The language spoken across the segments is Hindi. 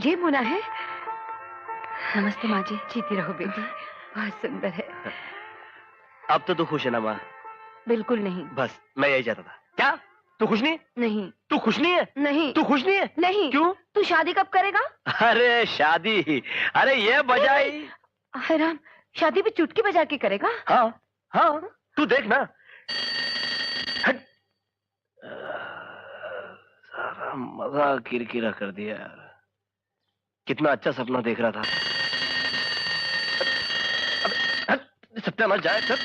ये मोना है। नमस्ते माँ जी। जीती रहो बेटी, बहुत सुंदर है। अब तो तू खुश है ना माँ? बिल्कुल नहीं। बस मैं यही चाहता था। क्या तू खुश नहीं? नहीं। तू खुश नहीं है? नहीं। तू खुश नहीं है? नहीं। क्यों? तू शादी कब करेगा? अरे शादी, अरे ये बजाई। राम, शादी भी चुटकी बजा के करेगा? हाँ हाँ, तू देख ना। सारा मजा किरकिरा कर दिया यार। कितना अच्छा सपना देख रहा था। सपना मत जाए सर।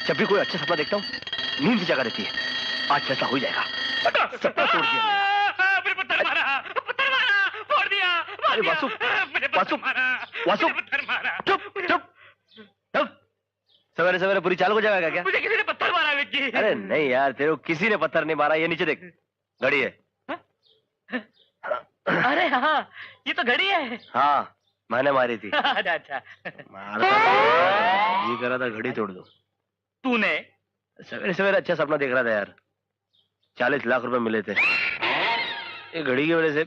जब भी कोई अच्छा सपना देखता हूँ नींद की जगह रहती है। आज फैसला हो जाएगा। सपना तोड़ दिया। पत्थर मारा, फोड़ दिया। अरे वासु, वासु, वासु, चुप चुप चुप। सवेरे सवेरे पूरी चाल हो जाएगा क्या? मुझे किसी ने पत्थर मारा विक्की। अरे नहीं यार, तेरे को किसी ने पत्थर नहीं मारा। ये नीचे देख, घड़ी है। अरे हाँ, ये तो घड़ी है। हाँ, मैंने मारी थी। अच्छा। जी करा था घड़ी तोड़ दो। तूने? सवेरे सवेरे अच्छा सपना देख रहा था यार। 40 लाख रुपए मिले थे। ये घड़ी की वजह से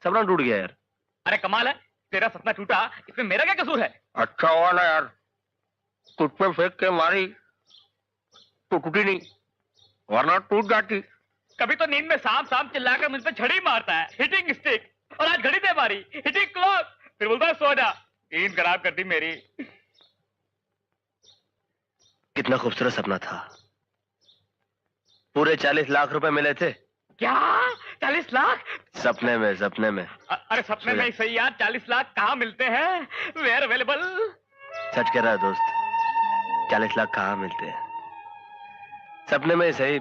सपना टूट गया यार। अरे कमाल है, तेरा सपना टूटा, इसमें मेरा क्या कसूर है? अच्छा हुआ ना यार, तुझ पे फेंक के मारी तो टूटी नहीं, वरना टूट जाती। कभी तो नींद में सांप सांप चिल्लाकर मुझ पे छड़ी मारता है, हिटिंग स्टिक, और आज घड़ी दे मारी, हिटिंग क्लॉक, फिर बोलता है सो जा। नींद खराब कर दी मेरी। कितना खूबसूरत सपना था। पूरे 40 लाख रुपए मिले थे। क्या 40 लाख? सपने में, सपने में। अरे सपने में ही सही यार, 40 लाख कहाँ मिलते हैं? Where available? सच कह रहा है दोस्त, 40 लाख कहाँ मिलते हैं। सपने में ही सही,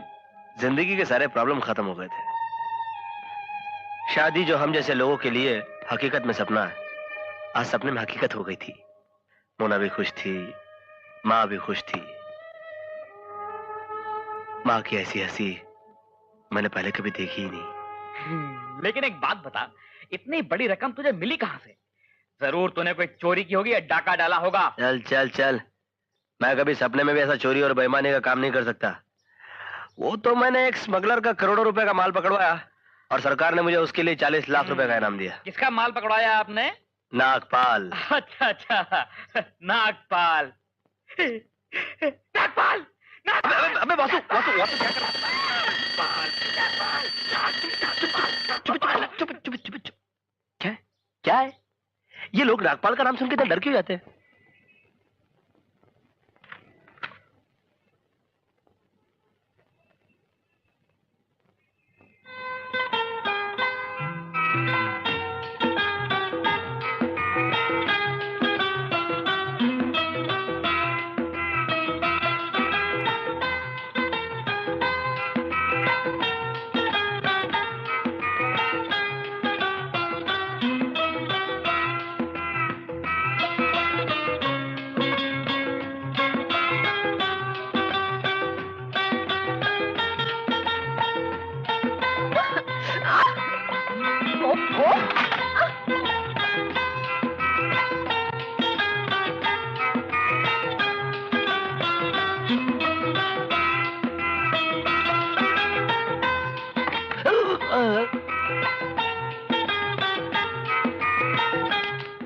जिंदगी के सारे प्रॉब्लम खत्म हो गए थे। शादी जो हम जैसे लोगों के लिए हकीकत में सपना है, आज सपने में हकीकत हो गई थी। मोना भी खुश थी, माँ भी खुश थी। माँ की ऐसी हंसी मैंने पहले कभी देखी ही नहीं। लेकिन एक बात बता, इतनी बड़ी रकम तुझे मिली कहाँ से? जरूर तूने कोई चोरी की होगी या डाका डाला होगा। चल चल चल, मैं कभी सपने में भी ऐसा चोरी और बेईमानी का काम नहीं कर सकता। वो तो मैंने एक स्मगलर का करोड़ों रुपए का माल पकड़वाया और सरकार ने मुझे उसके लिए 40 लाख रुपए का इनाम दिया। किसका माल पकड़वाया आपने? नागपाल। अच्छा अच्छा, नागपाल। नागपाल, अबे वासु, वासु, वासु क्या कर रहा है? चुप चुप चुप चुप। क्या है? क्या है? ये लोग नागपाल का नाम सुन के इतना डर क्यों जाते हैं?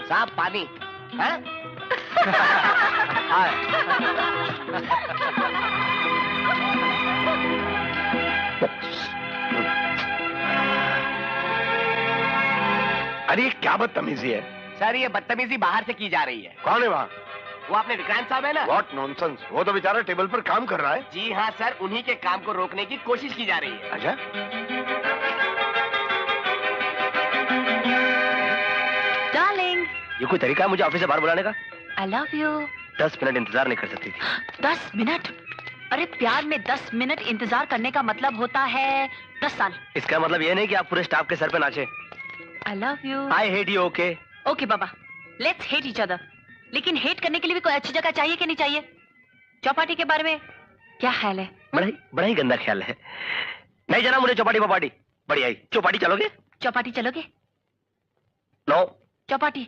साहब पानी है? अरे ये क्या बदतमीजी है? सर ये बदतमीजी बाहर से की जा रही है। कौन है वहाँ? वो अपने विक्रांत साहब है ना? What nonsense! वो तो बेचारा टेबल पर काम कर रहा है। जी हाँ सर, उन्हीं के काम को रोकने की कोशिश की जा रही है। अच्छा? डार्लिंग, ये कोई तरीका है मुझे ऑफिस से बाहर बुलाने का? आई लव यू। 10 मिनट इंतजार नहीं कर सकती थी? 10 मिनट? अरे प्यार में 10 मिनट इंतजार करने का मतलब होता है 10 साल। इसका मतलब ये नहीं कि आप पूरे स्टाफ के सर पे नाचे। आई love you. I hate you. Okay okay Baba, let's hate each other. लेकिन हेट करने के लिए भी कोई अच्छी जगह चाहिए कि नहीं चाहिए? चौपाटी के बारे में क्या ख्याल है? बड़ा ही गंदा ख्याल है। नहीं जाना मुझे चौपाटी पपाटी। बढ़िया ही। चौपाटी चलोगे? चौपाटी चलोगे? No. Chowpatty?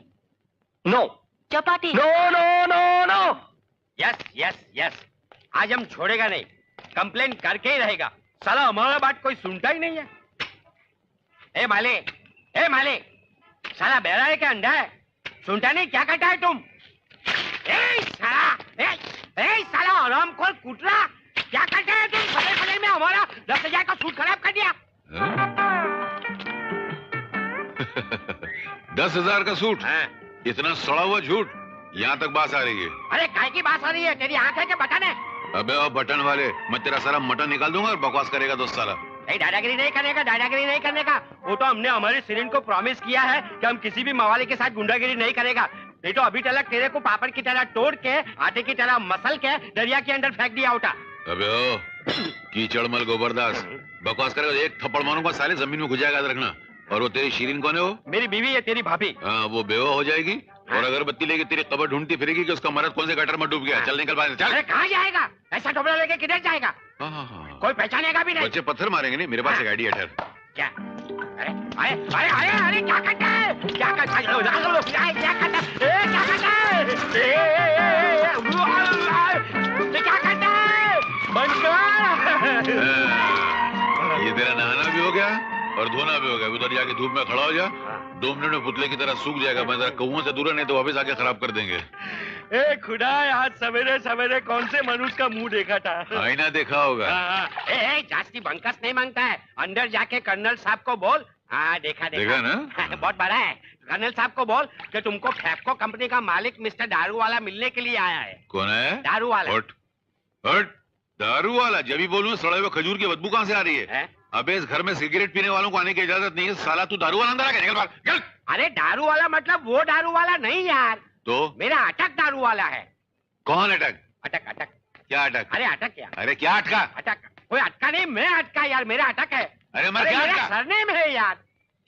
No. Chowpatty? No no no no. Yes yes yes, आज हम छोड़ेगा नहीं, कंप्लेन करके ही रहेगा। साला हमारा बात कोई सुनता ही नहीं है। ए माले, साला बहरा है क्या अंधा है? सुनता नहीं क्या करता है तुम? साला हरामखोर कुतरा, क्या करते हैं तुम? फले में हमारा 10,000 का सूट खराब कर दिया। 10,000 का सूट? हाँ। इतना सड़ा हुआ झूठ? यहाँ तक बात आ रही है? अरे काय की बात आ रही है? तेरी आंख है क्या बटन है? अबे ओ बटन वाले, मैं तेरा सारा मटन निकाल दूंगा और बकवास करेगा दोस्त साला। दादागिरी नहीं करने का, दादागिरी नहीं करने का। वो तो हमने हमारी सिरिन को प्रॉमिस किया है कि हम किसी भी मवाली के साथ गुंडागिरी नहीं करेगा। नहीं तो अभी तक तेरे को पापड़ की तरह तोड़ के, आटे की तरह मसल के दरिया के अंदर फेंक दिया होता। अबे ओ कीचड़ मल गोबरदास, बकवास करेगा एक थप्पड़ मारूंगा साले, जमीन में घुस जाएगा, याद रखना। और वो तेरी शीरीन कौन है? वो मेरी बीवी है, तेरी भाभी। हाँ, वो बेवा हो जाएगी और अगरबत्ती लेके तेरी कब्र ढूंढती फिरेगी कि उसका मर्द कौन से गटर में डूब गया। चल निकल बाहर, चल। अरे कहाँ जाएगा? ऐसा टोपला लेके किधर जाएगा? हाँ। कोई पहचानेगा भी नहीं। बच्चे पत्थर मारेंगे नहीं, मेरे पास एक आइडिया है। क्या? अरे अरे अरे अरे अरे क्या करता है? क्या करता है? क्या करता है? क्या करता है? क्या करता है? बंद कर। ये तेरा नहाना भी हो गया और धोना भी हो गया। उधर जाके धूप में खड़ा हो जा, 2 मिनट में पुतले की तरह सूख जाएगा। मैं जरा कौओं से दूर, नहीं तो वापस आके खराब कर देंगे। ए खुदा, आज सवेरे सवेरे कौन से मनुष्य का मुंह देखा था? आईना देखा होगा। जास्ती बंकस नहीं मांगता है। अंदर जाके कर्नल साहब को बोल। हाँ देखा देखा ना? बहुत बड़ा है। कर्नल साहब को बोल कि तुमको फैफको कंपनी का मालिक मिस्टर दारू वाला मिलने के लिए आया है। कौन है? दारू वाला। हट हट, दारू वाला? जब भी बोलूं सड़े हुए खजूर की बदबू कहाँ से आ रही है? अबे इस घर में सिगरेट पीने वालों को आने की इजाजत नहीं है। साला तू दारू वाला अंदर आके निकल बाहर, चल। अरे दारू वाला मतलब वो दारू वाला नहीं यार, तो मेरा अटक दारू वाला है। कौन अटक? अटक अटक। क्या अटक? अरे अटक क्या? अरे क्या अटका? अटक कोई अटका नहीं, मैं अटका यार, मेरा अटक है। अरे मैं क्या मेरा अटका? सरनेम है यार।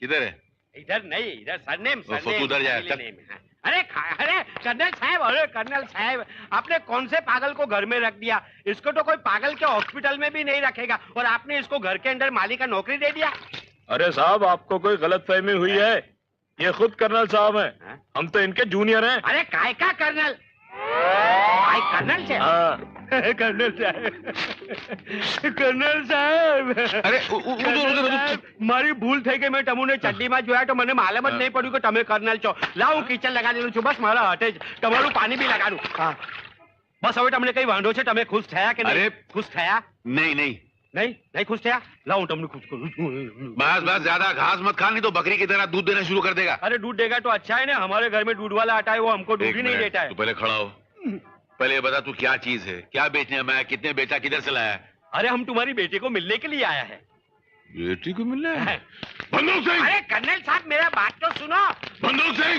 किधर है? इधर नहीं, इधर सरनेम। तो तू उधर जा, चल। अरे कर्नल साहब, अरे कर्नल साहब, आपने कौन से पागल को घर में रख दिया? इसको तो कोई पागल के हॉस्पिटल में भी नहीं रखेगा और आपने इसको घर के अंदर माली का नौकरी दे दिया। अरे साहब, आपको कोई गलतफहमी हुई है। ये खुद कर्नल साहब हैं। हम तो इनके जूनियर हैं। अरे काय का कर्नल? कर्नल से? कर्नल साहब, कर्नल साहब, अरे મારી ભૂલ થઈ કે મેં તમુને ચડ્ડીમાં જોયા તો મને માલમ જ નહીં પડ્યું કે તમે કર્નલ છો. લાવ કિચન લગાડી લઉં છું, બસ મારા હાથે જ તમારું પાણી બી લગાડું. બસ હવે તમને કઈ વાંધો છે? તમે ખુશ થયા કે નહીં? ખુશ થયા? नहीं नहीं नहीं नहीं खुश થયા? લાવ હું તમને ખુશ કરું છું. बस बस, ज्यादा घास मत खा, नहीं तो बकरी की तरह दूध देना शुरू कर देगा. अरे दूध देगा तो अच्छा है ना, हमारे घर में दूध वाला आता है, वो हमको दूध ही नहीं देता है. तू पहले खड़ा हो. पहले ये बता तू क्या चीज है, क्या बेचने में आया, कितने बेचा, किधर से लाया? अरे हम तुम्हारी बेटी को मिलने के लिए आया है. बेटी को मिलना है? बंदूक सिंह! अरे कर्नल साहब मेरा बात तो सुनो. बंदूक सिंह!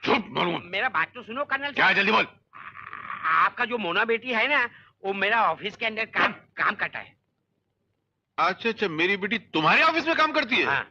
चुप मारूंगा. मेरा बात तो सुनो कर्नल क्या साहब. जल्दी बोल. आपका जो मोना बेटी है ना, वो मेरा ऑफिस के अंदर काम करता है. अच्छा अच्छा, मेरी बेटी तुम्हारे ऑफिस में काम करती है? हाँ.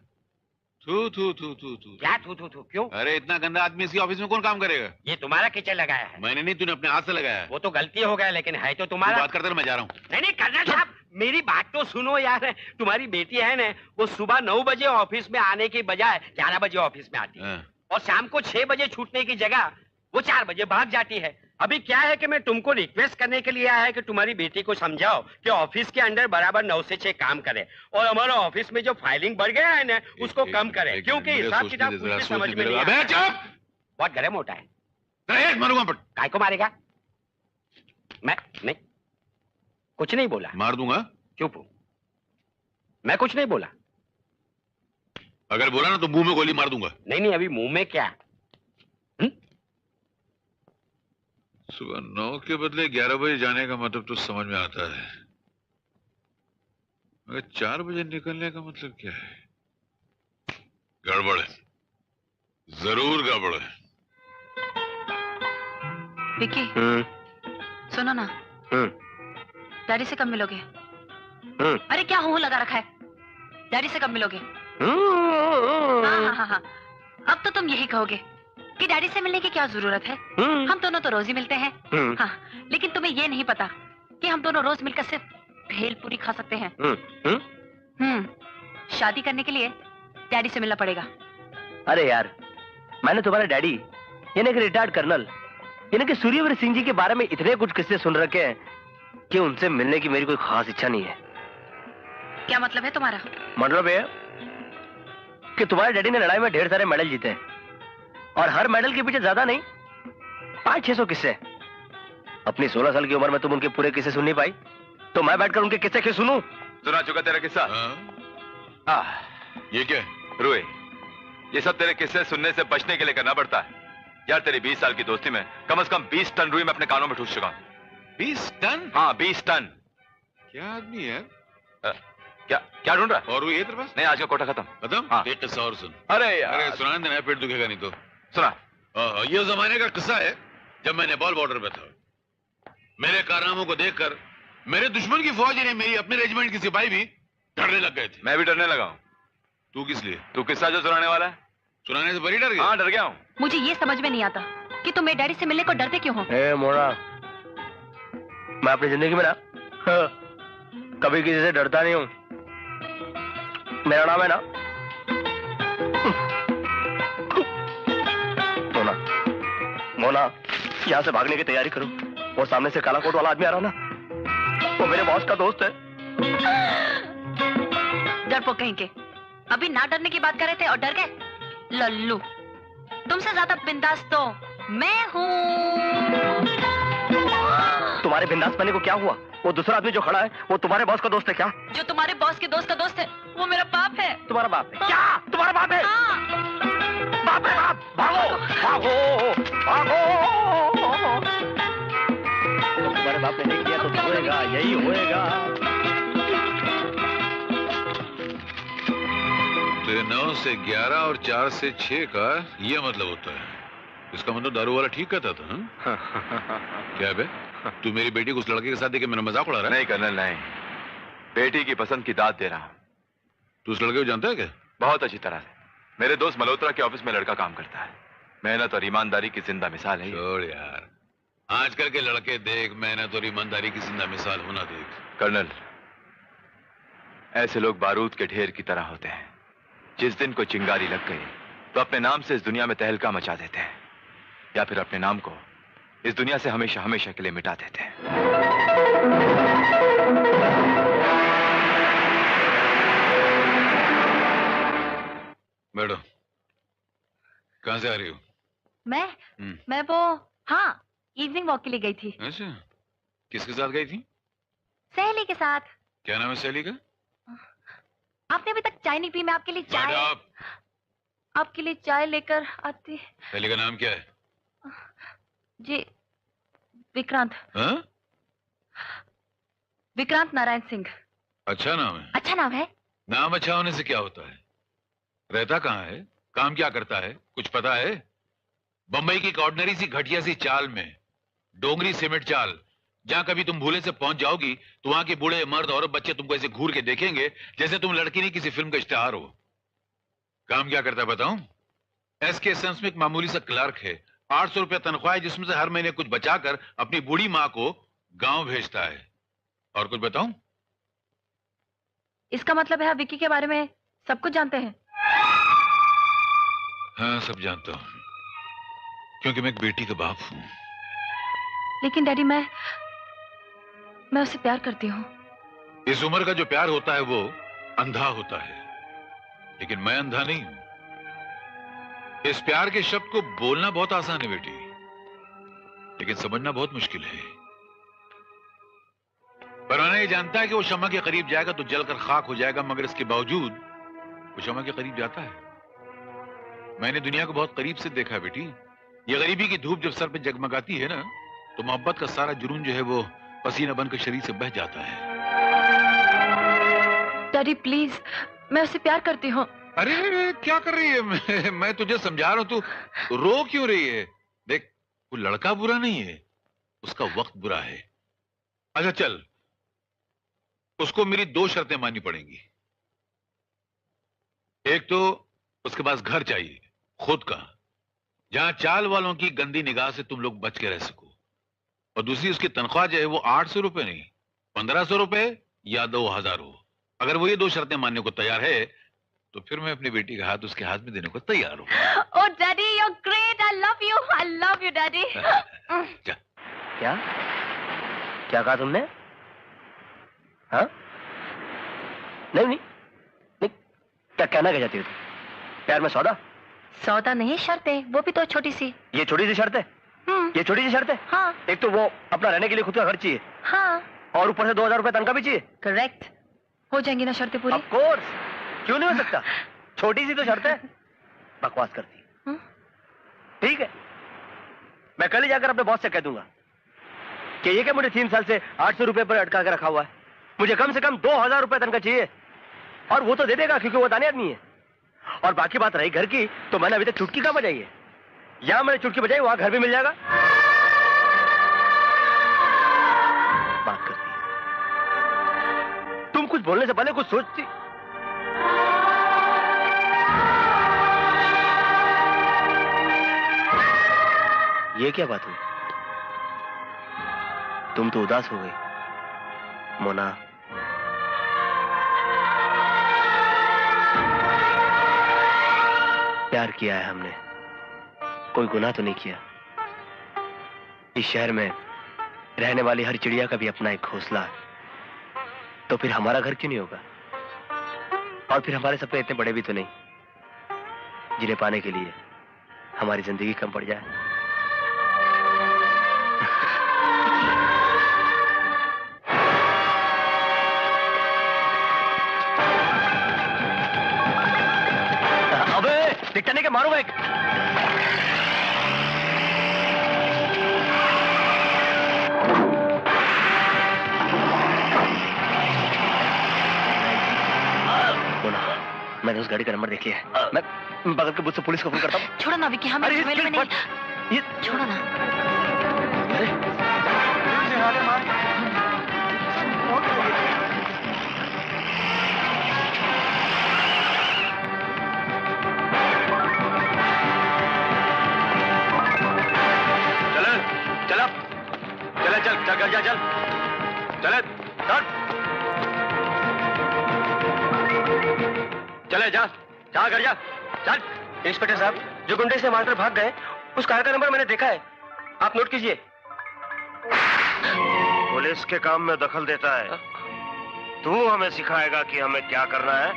थू थू थू थू थू. क्या थू क्यों? अरे इतना गंदा आदमी इसकी ऑफिस में कौन काम करेगा? ये तुम्हारा किचन लगाया है. मैंने नहीं, तूने अपने हाथ से लगाया. वो तो गलती हो गया, लेकिन है तो तू तुम्हारा. बात करते रह, मैं जा रहा हूँ. नहीं कर्नल साहब, मेरी बात तो सुनो यार. तुम्हारी बेटी है ना, वो सुबह 9 बजे ऑफिस में आने की बजाय 11 बजे ऑफिस में आती है, और शाम को 6 बजे छूटने की जगह वो 4 बजे भाग जाती है. अभी क्या है कि मैं तुमको रिक्वेस्ट करने के लिए आया है कि तुम्हारी बेटी को समझाओ कि ऑफिस के अंदर बराबर 9 से 6 काम करे, और हमारा ऑफिस में जो फाइलिंग बढ़ गया है ना, उसको कम करे, क्योंकि हिसाब किताब कुछ भी समझ में नहीं आता. बहुत गर्म होता है. मारूंगा. काय को मारेगा? मैं नहीं, कुछ नहीं बोला. मार दूंगा. चुप हो. मैं कुछ नहीं बोला. अगर बोला ना तो मुंह में गोली मार दूंगा. नहीं नहीं, अभी मुंह में क्या? सुबह 9 के बदले 11 बजे जाने का मतलब तो समझ में आता है, मगर 4 बजे निकलने का मतलब क्या है? गड़बड़ है, जरूर गड़बड़ है. विकी, सुनो ना, डैडी से कब मिलोगे? अरे क्या हो लगा रखा है? डैडी से कब मिलोगे? हाँ. अब तो तुम यही कहोगे कि डैडी से मिलने की क्या जरूरत है, हम दोनों तो रोज ही मिलते हैं. हाँ, लेकिन तुम्हें ये नहीं पता कि हम दोनों रोज मिलकर सिर्फ भेल पूरी खा सकते हैं. शादी करने के लिए डैडी से मिलना पड़ेगा. अरे यार, मैंने तुम्हारे डैडी यानी कि रिटायर्ड कर्नल यानी कि सूर्यवीर सिंह जी के बारे में इतने कुछ किस्से सुन रखे हैं कि उनसे मिलने की मेरी कोई खास इच्छा नहीं है. क्या मतलब है तुम्हारा? मतलब है कि तुम्हारे डैडी ने लड़ाई में ढेर सारे मेडल जीते हैं और हर मेडल के पीछे ज्यादा नहीं 500-600 किस्से। अपनी 16 साल की उम्र में तुम उनके पूरे किस्से सुन नहीं पाई, तो मैं बैठकर उनके किस्से क्यों सुनूं? सुना चुका तेरा किस्सा। ये क्या? रुए, ये सब तेरे किस्से सुनने से बचने के लिए करना पड़ता है यार। तेरी 20 साल की दोस्ती में कम से कम 20 टन रुई मैं अपने कानों में ठूस चुका हूं। 20 टन? हाँ 20 टन। क्या आदमी है? क्या ढूंढ रहा है? और ये तेरे पास? नहीं, आज का कोटा खत्म। खत्म? हाँ। एक किस्सा और सुन। अरे यार, अरे सुना देना, पेट दुखेगा नहीं तो। सुना। ये उस जमाने का किस्सा है जब मैं नेपाल बॉर्डर पे था। मेरे कारनामों को देखकर मेरे दुश्मन की फौज ने मेरी अपने रेजिमेंट की सिपाही भी डरने लग गए थे। मैं भी डरने लगा हूँ। तू किस लिए? तू किस्सा जो सुनाने वाला है? सुनाने से बड़ी डर गया? हाँ, डर गया हूँ। मुझे ये समझ में नहीं आता कि तुम मेरे डैडी से मिलने को डरते क्यों हो? ए मोड़ा, मैं अपनी जिंदगी में ना कभी किसी से डरता नहीं हूँ। मेरा नाम है ना मोना। मोना, यहाँ से भागने की तैयारी करो। वो सामने से काला कोट वाला आदमी आ रहा ना, वो मेरे बॉस का दोस्त है। डरपोक कहीं के। अभी ना डरने की बात कर रहे थे और डर गए। लल्लू, तुमसे ज्यादा बिंदास तो मैं हूँ। तुम्हारे बिंदास पने को क्या हुआ? वो दूसरा आदमी जो खड़ा है वो तुम्हारे बॉस का दोस्त है क्या? जो तुम्हारे बॉस के दोस्त का दोस्त है वो मेरा बाप है। तुम्हारा बाप है? क्या तुम्हारा बाप है? हाँ। बाप है बाप। भागो भागो भागो। तुम्हारे बाप ने नहीं किया तो होएगा, यही होएगा। तो 9 से 11 और 4 से 6 का ये मतलब होता है। इसका मतलब दारू वाला ठीक कहता था। क्या बे, तू मेरी बेटी को उस लड़के के साथ देखे मेरा मजाक उड़ा रहा है? नहीं कर्नल, नहीं। बेटी की पसंद की दाद दे रहा हूँ। तू उस लड़के को जानता है क्या? बहुत अच्छी तरह से। मेरे दोस्त मल्होत्रा के ऑफिस में लड़का काम करता है। मेहनत और ईमानदारी की जिंदा मिसाल है। छोड़ यार, आजकल के लड़के देख, मेहनत और ईमानदारी की जिंदा मिसाल होना देख। कर्नल, ऐसे लोग बारूद के ढेर की तरह होते हैं। जिस दिन को चिंगारी लग गई तो अपने नाम से इस दुनिया में तहलका मचा देते हैं, या फिर अपने नाम को इस दुनिया से हमेशा हमेशा के लिए मिटा देते हैं। मैडम, कहां से आ रही हो? मैं वो, हाँ, इवनिंग वॉक के लिए गई थी। अच्छा, किसके साथ गई थी? सहेली के साथ। क्या नाम है सहेली का? आपने अभी तक चाय नहीं पी। मैं आपके लिए चाय आपके लिए चाय लेकर आती। सहेली का नाम क्या है? जी, विक्रांत। हाँ? विक्रांत नारायण सिंह। अच्छा नाम है। अच्छा नाम है। नाम अच्छा होने से क्या होता है? रहता कहाँ है? काम क्या करता है? कुछ पता है? बंबई की ऑर्डिनरी सी घटिया सी चाल में, डोंगरी सीमेंट चाल, जहां कभी तुम भूले से पहुंच जाओगी तो वहां के बूढ़े मर्द और बच्चे तुमको ऐसे घूर के देखेंगे जैसे तुम लड़की नहीं किसी फिल्म का स्टार हो। काम क्या करता है बताऊं? एसके सन्स में एक मामूली सा क्लर्क है। 800 रुपया तनख्वाह है, जिसमें से हर महीने कुछ बचाकर अपनी बूढ़ी माँ को गांव भेजता है। और कुछ बताऊं? इसका मतलब है आप विक्की के बारे में सब कुछ जानते हैं? हाँ, सब जानता हूं, क्योंकि मैं एक बेटी का बाप हूं। लेकिन डैडी, मैं उससे प्यार करती हूँ। इस उम्र का जो प्यार होता है वो अंधा होता है, लेकिन मैं अंधा नहीं हूं। इस प्यार के शब्द को बोलना बहुत आसान है बेटी, लेकिन समझना बहुत मुश्किल है। परवाना ये जानता है कि वो शम्मा के करीब जाएगा तो जलकर खाक हो जाएगा, मगर इसके बावजूद वो शम्मा के करीब जाता है। मैंने दुनिया को बहुत करीब से देखा है बेटी। ये गरीबी की धूप जब सर पे जगमगाती है ना, तो मोहब्बत का सारा जुनून जो है वो पसीना बनकर शरीर से बह जाता है। डैडी प्लीज, मैं उससे प्यार करती हूँ। अरे क्या कर रही है? मैं तुझे समझा रहा हूं, तू रो क्यों रही है? देख, वो लड़का बुरा नहीं है, उसका वक्त बुरा है। अच्छा चल, उसको मेरी 2 शर्तें माननी पड़ेंगी। एक तो उसके पास घर चाहिए खुद का, जहां चाल वालों की गंदी निगाह से तुम लोग बच के रह सको। और दूसरी, उसकी तनख्वाह जो है वो 800 रुपए नहीं, 1500 रुपए या 2000 हो। अगर वो ये 2 शर्तें मानने को तैयार है तो फिर मैं अपनी बेटी का हाथ उसके हाथ में देने को तैयार हूँ। Oh daddy, you are great. I love you daddy. क्या क्या कहा तुमने? हाँ? नहीं नहीं नहीं, क्या कहना क्या चाहती हो तुम? प्यार में सौदा? सौदा नहीं, शर्त है, वो भी तो छोटी सी। ये छोटी सी शर्त है? ये छोटी सी शर्त है? हाँ। एक तो वो अपना रहने के लिए खुद का खर्च चाहिए, हाँ। और ऊपर से 2000 रुपए तनख्वाह भी चाहिए। करेक्ट। हो जाएंगी ना शर्तें पूरी? ऑफ कोर्स, क्यों नहीं हो सकता? छोटी सी तो शर्त है। बकवास करती। ठीक है, मैं कल ही जाकर अपने बॉस से कह दूंगा कि ये क्या मुझे 3 साल से 800 रुपए पर अटका के रखा हुआ है, मुझे कम से कम 2000 रुपए तनख्वाह चाहिए, और वो तो दे देगा क्योंकि वो दानी आदमी है। और बाकी बात रही घर की, तो मैंने अभी तक चुटकी कहाँ बजाई है। यहाँ मैंने चुटकी बजाई, वहां घर भी मिल जाएगा। बात करती है, तुम कुछ बोलने से पहले कुछ सोचती। ये क्या बात हुई? तुम तो उदास हो गई मोना। प्यार किया है हमने, कोई गुनाह तो नहीं किया। इस शहर में रहने वाली हर चिड़िया का भी अपना एक घोंसला है, तो फिर हमारा घर क्यों नहीं होगा? और फिर हमारे सपने इतने बड़े भी तो नहीं जिन्हें पाने के लिए हमारी जिंदगी कम पड़ जाए। अबे टिकटने के मारूंगा एक। मैंने उस गाड़ी का नंबर देख लिया है। मैं बगल के बूथ से पुलिस को फोन करता हूँ। छोड़ो ना विक्की, हमें झमेले में नहीं। ये छोड़ो ना। चल चल घर जा, चल चले जा घर जा चल। इंस्पेक्टर साहब, जो गुंडे से मारकर भाग गए, उस कार का नंबर मैंने देखा है, आप नोट कीजिए। पुलिस के काम में दखल देता है, तू हमें सिखाएगा कि हमें क्या करना है?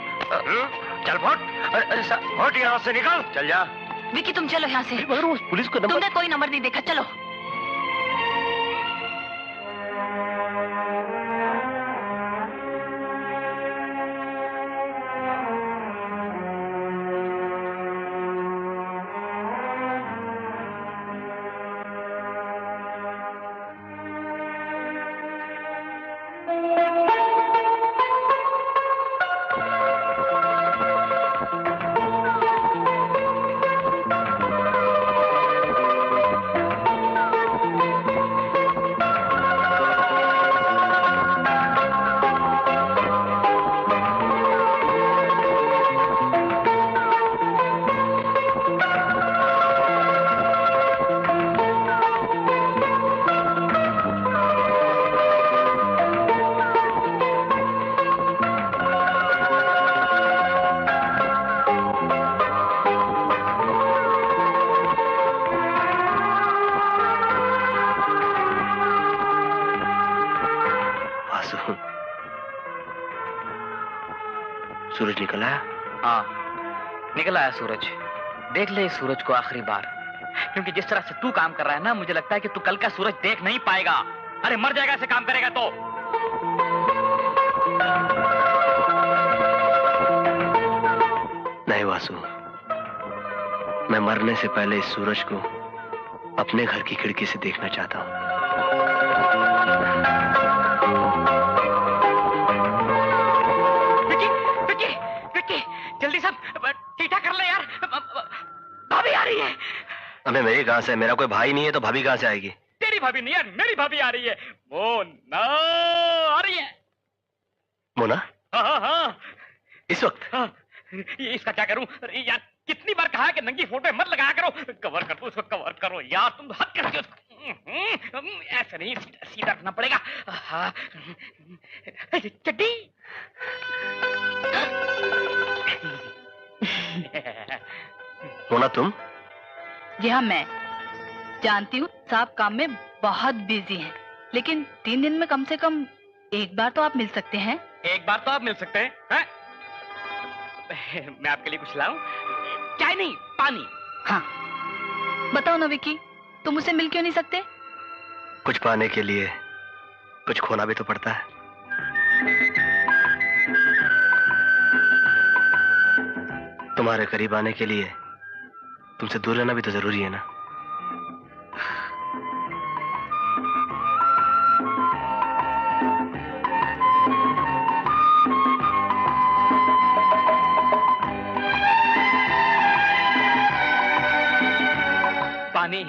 चल फट, अरे फट यहाँ से निकल। चल जा विक्की, तुम चलो यहाँ से। मगर उस पुलिस को नंबर... तुमने कोई नंबर नहीं देखा, चलो। सूरज निकल आया? हाँ, निकल आया सूरज। देख ले इस सूरज को आखिरी बार, क्योंकि जिस तरह से तू काम कर रहा है ना, मुझे लगता है कि तू कल का सूरज देख नहीं पाएगा। अरे मर जाएगा ऐसे काम करेगा तो। नहीं वासु, मैं मरने से पहले इस सूरज को अपने घर की खिड़की से देखना चाहता हूँ। जल्दी सब टीटा कर ले यार, भाभी आ रही है। अबे मेरी कहां से? मेरा कोई भाई नहीं है तो भाभी कहां से आएगी? तेरी भाभी नहीं यार, मेरी भाभी आ रही है। मोना आ रही है। मोना? हाँ हाँ इस वक्त? हाँ, इसका क्या करूं यार? कितनी बार कहा है कि नंगी फोटो मत लगाया करो। कवर कर दो उसको, कवर करो यार, तुम हद करते हो। ऐसा नहीं, सीधा रखना पड़ेगा। चड्डी मोना तुम? जी हाँ, मैं जानती हूँ साहब काम में बहुत बिजी हैं, लेकिन 3 दिन में कम से कम एक बार तो आप मिल सकते हैं। एक बार तो आप मिल सकते हैं, हैं? मैं आपके लिए कुछ लाऊं? चाय नहीं, पानी। हाँ, बताओ ना विकी, तुम उसे मिल क्यों नहीं सकते? कुछ पाने के लिए कुछ खोना भी तो पड़ता है। तुम्हारे करीब आने के लिए तुमसे दूर रहना भी तो जरूरी है ना। पानी।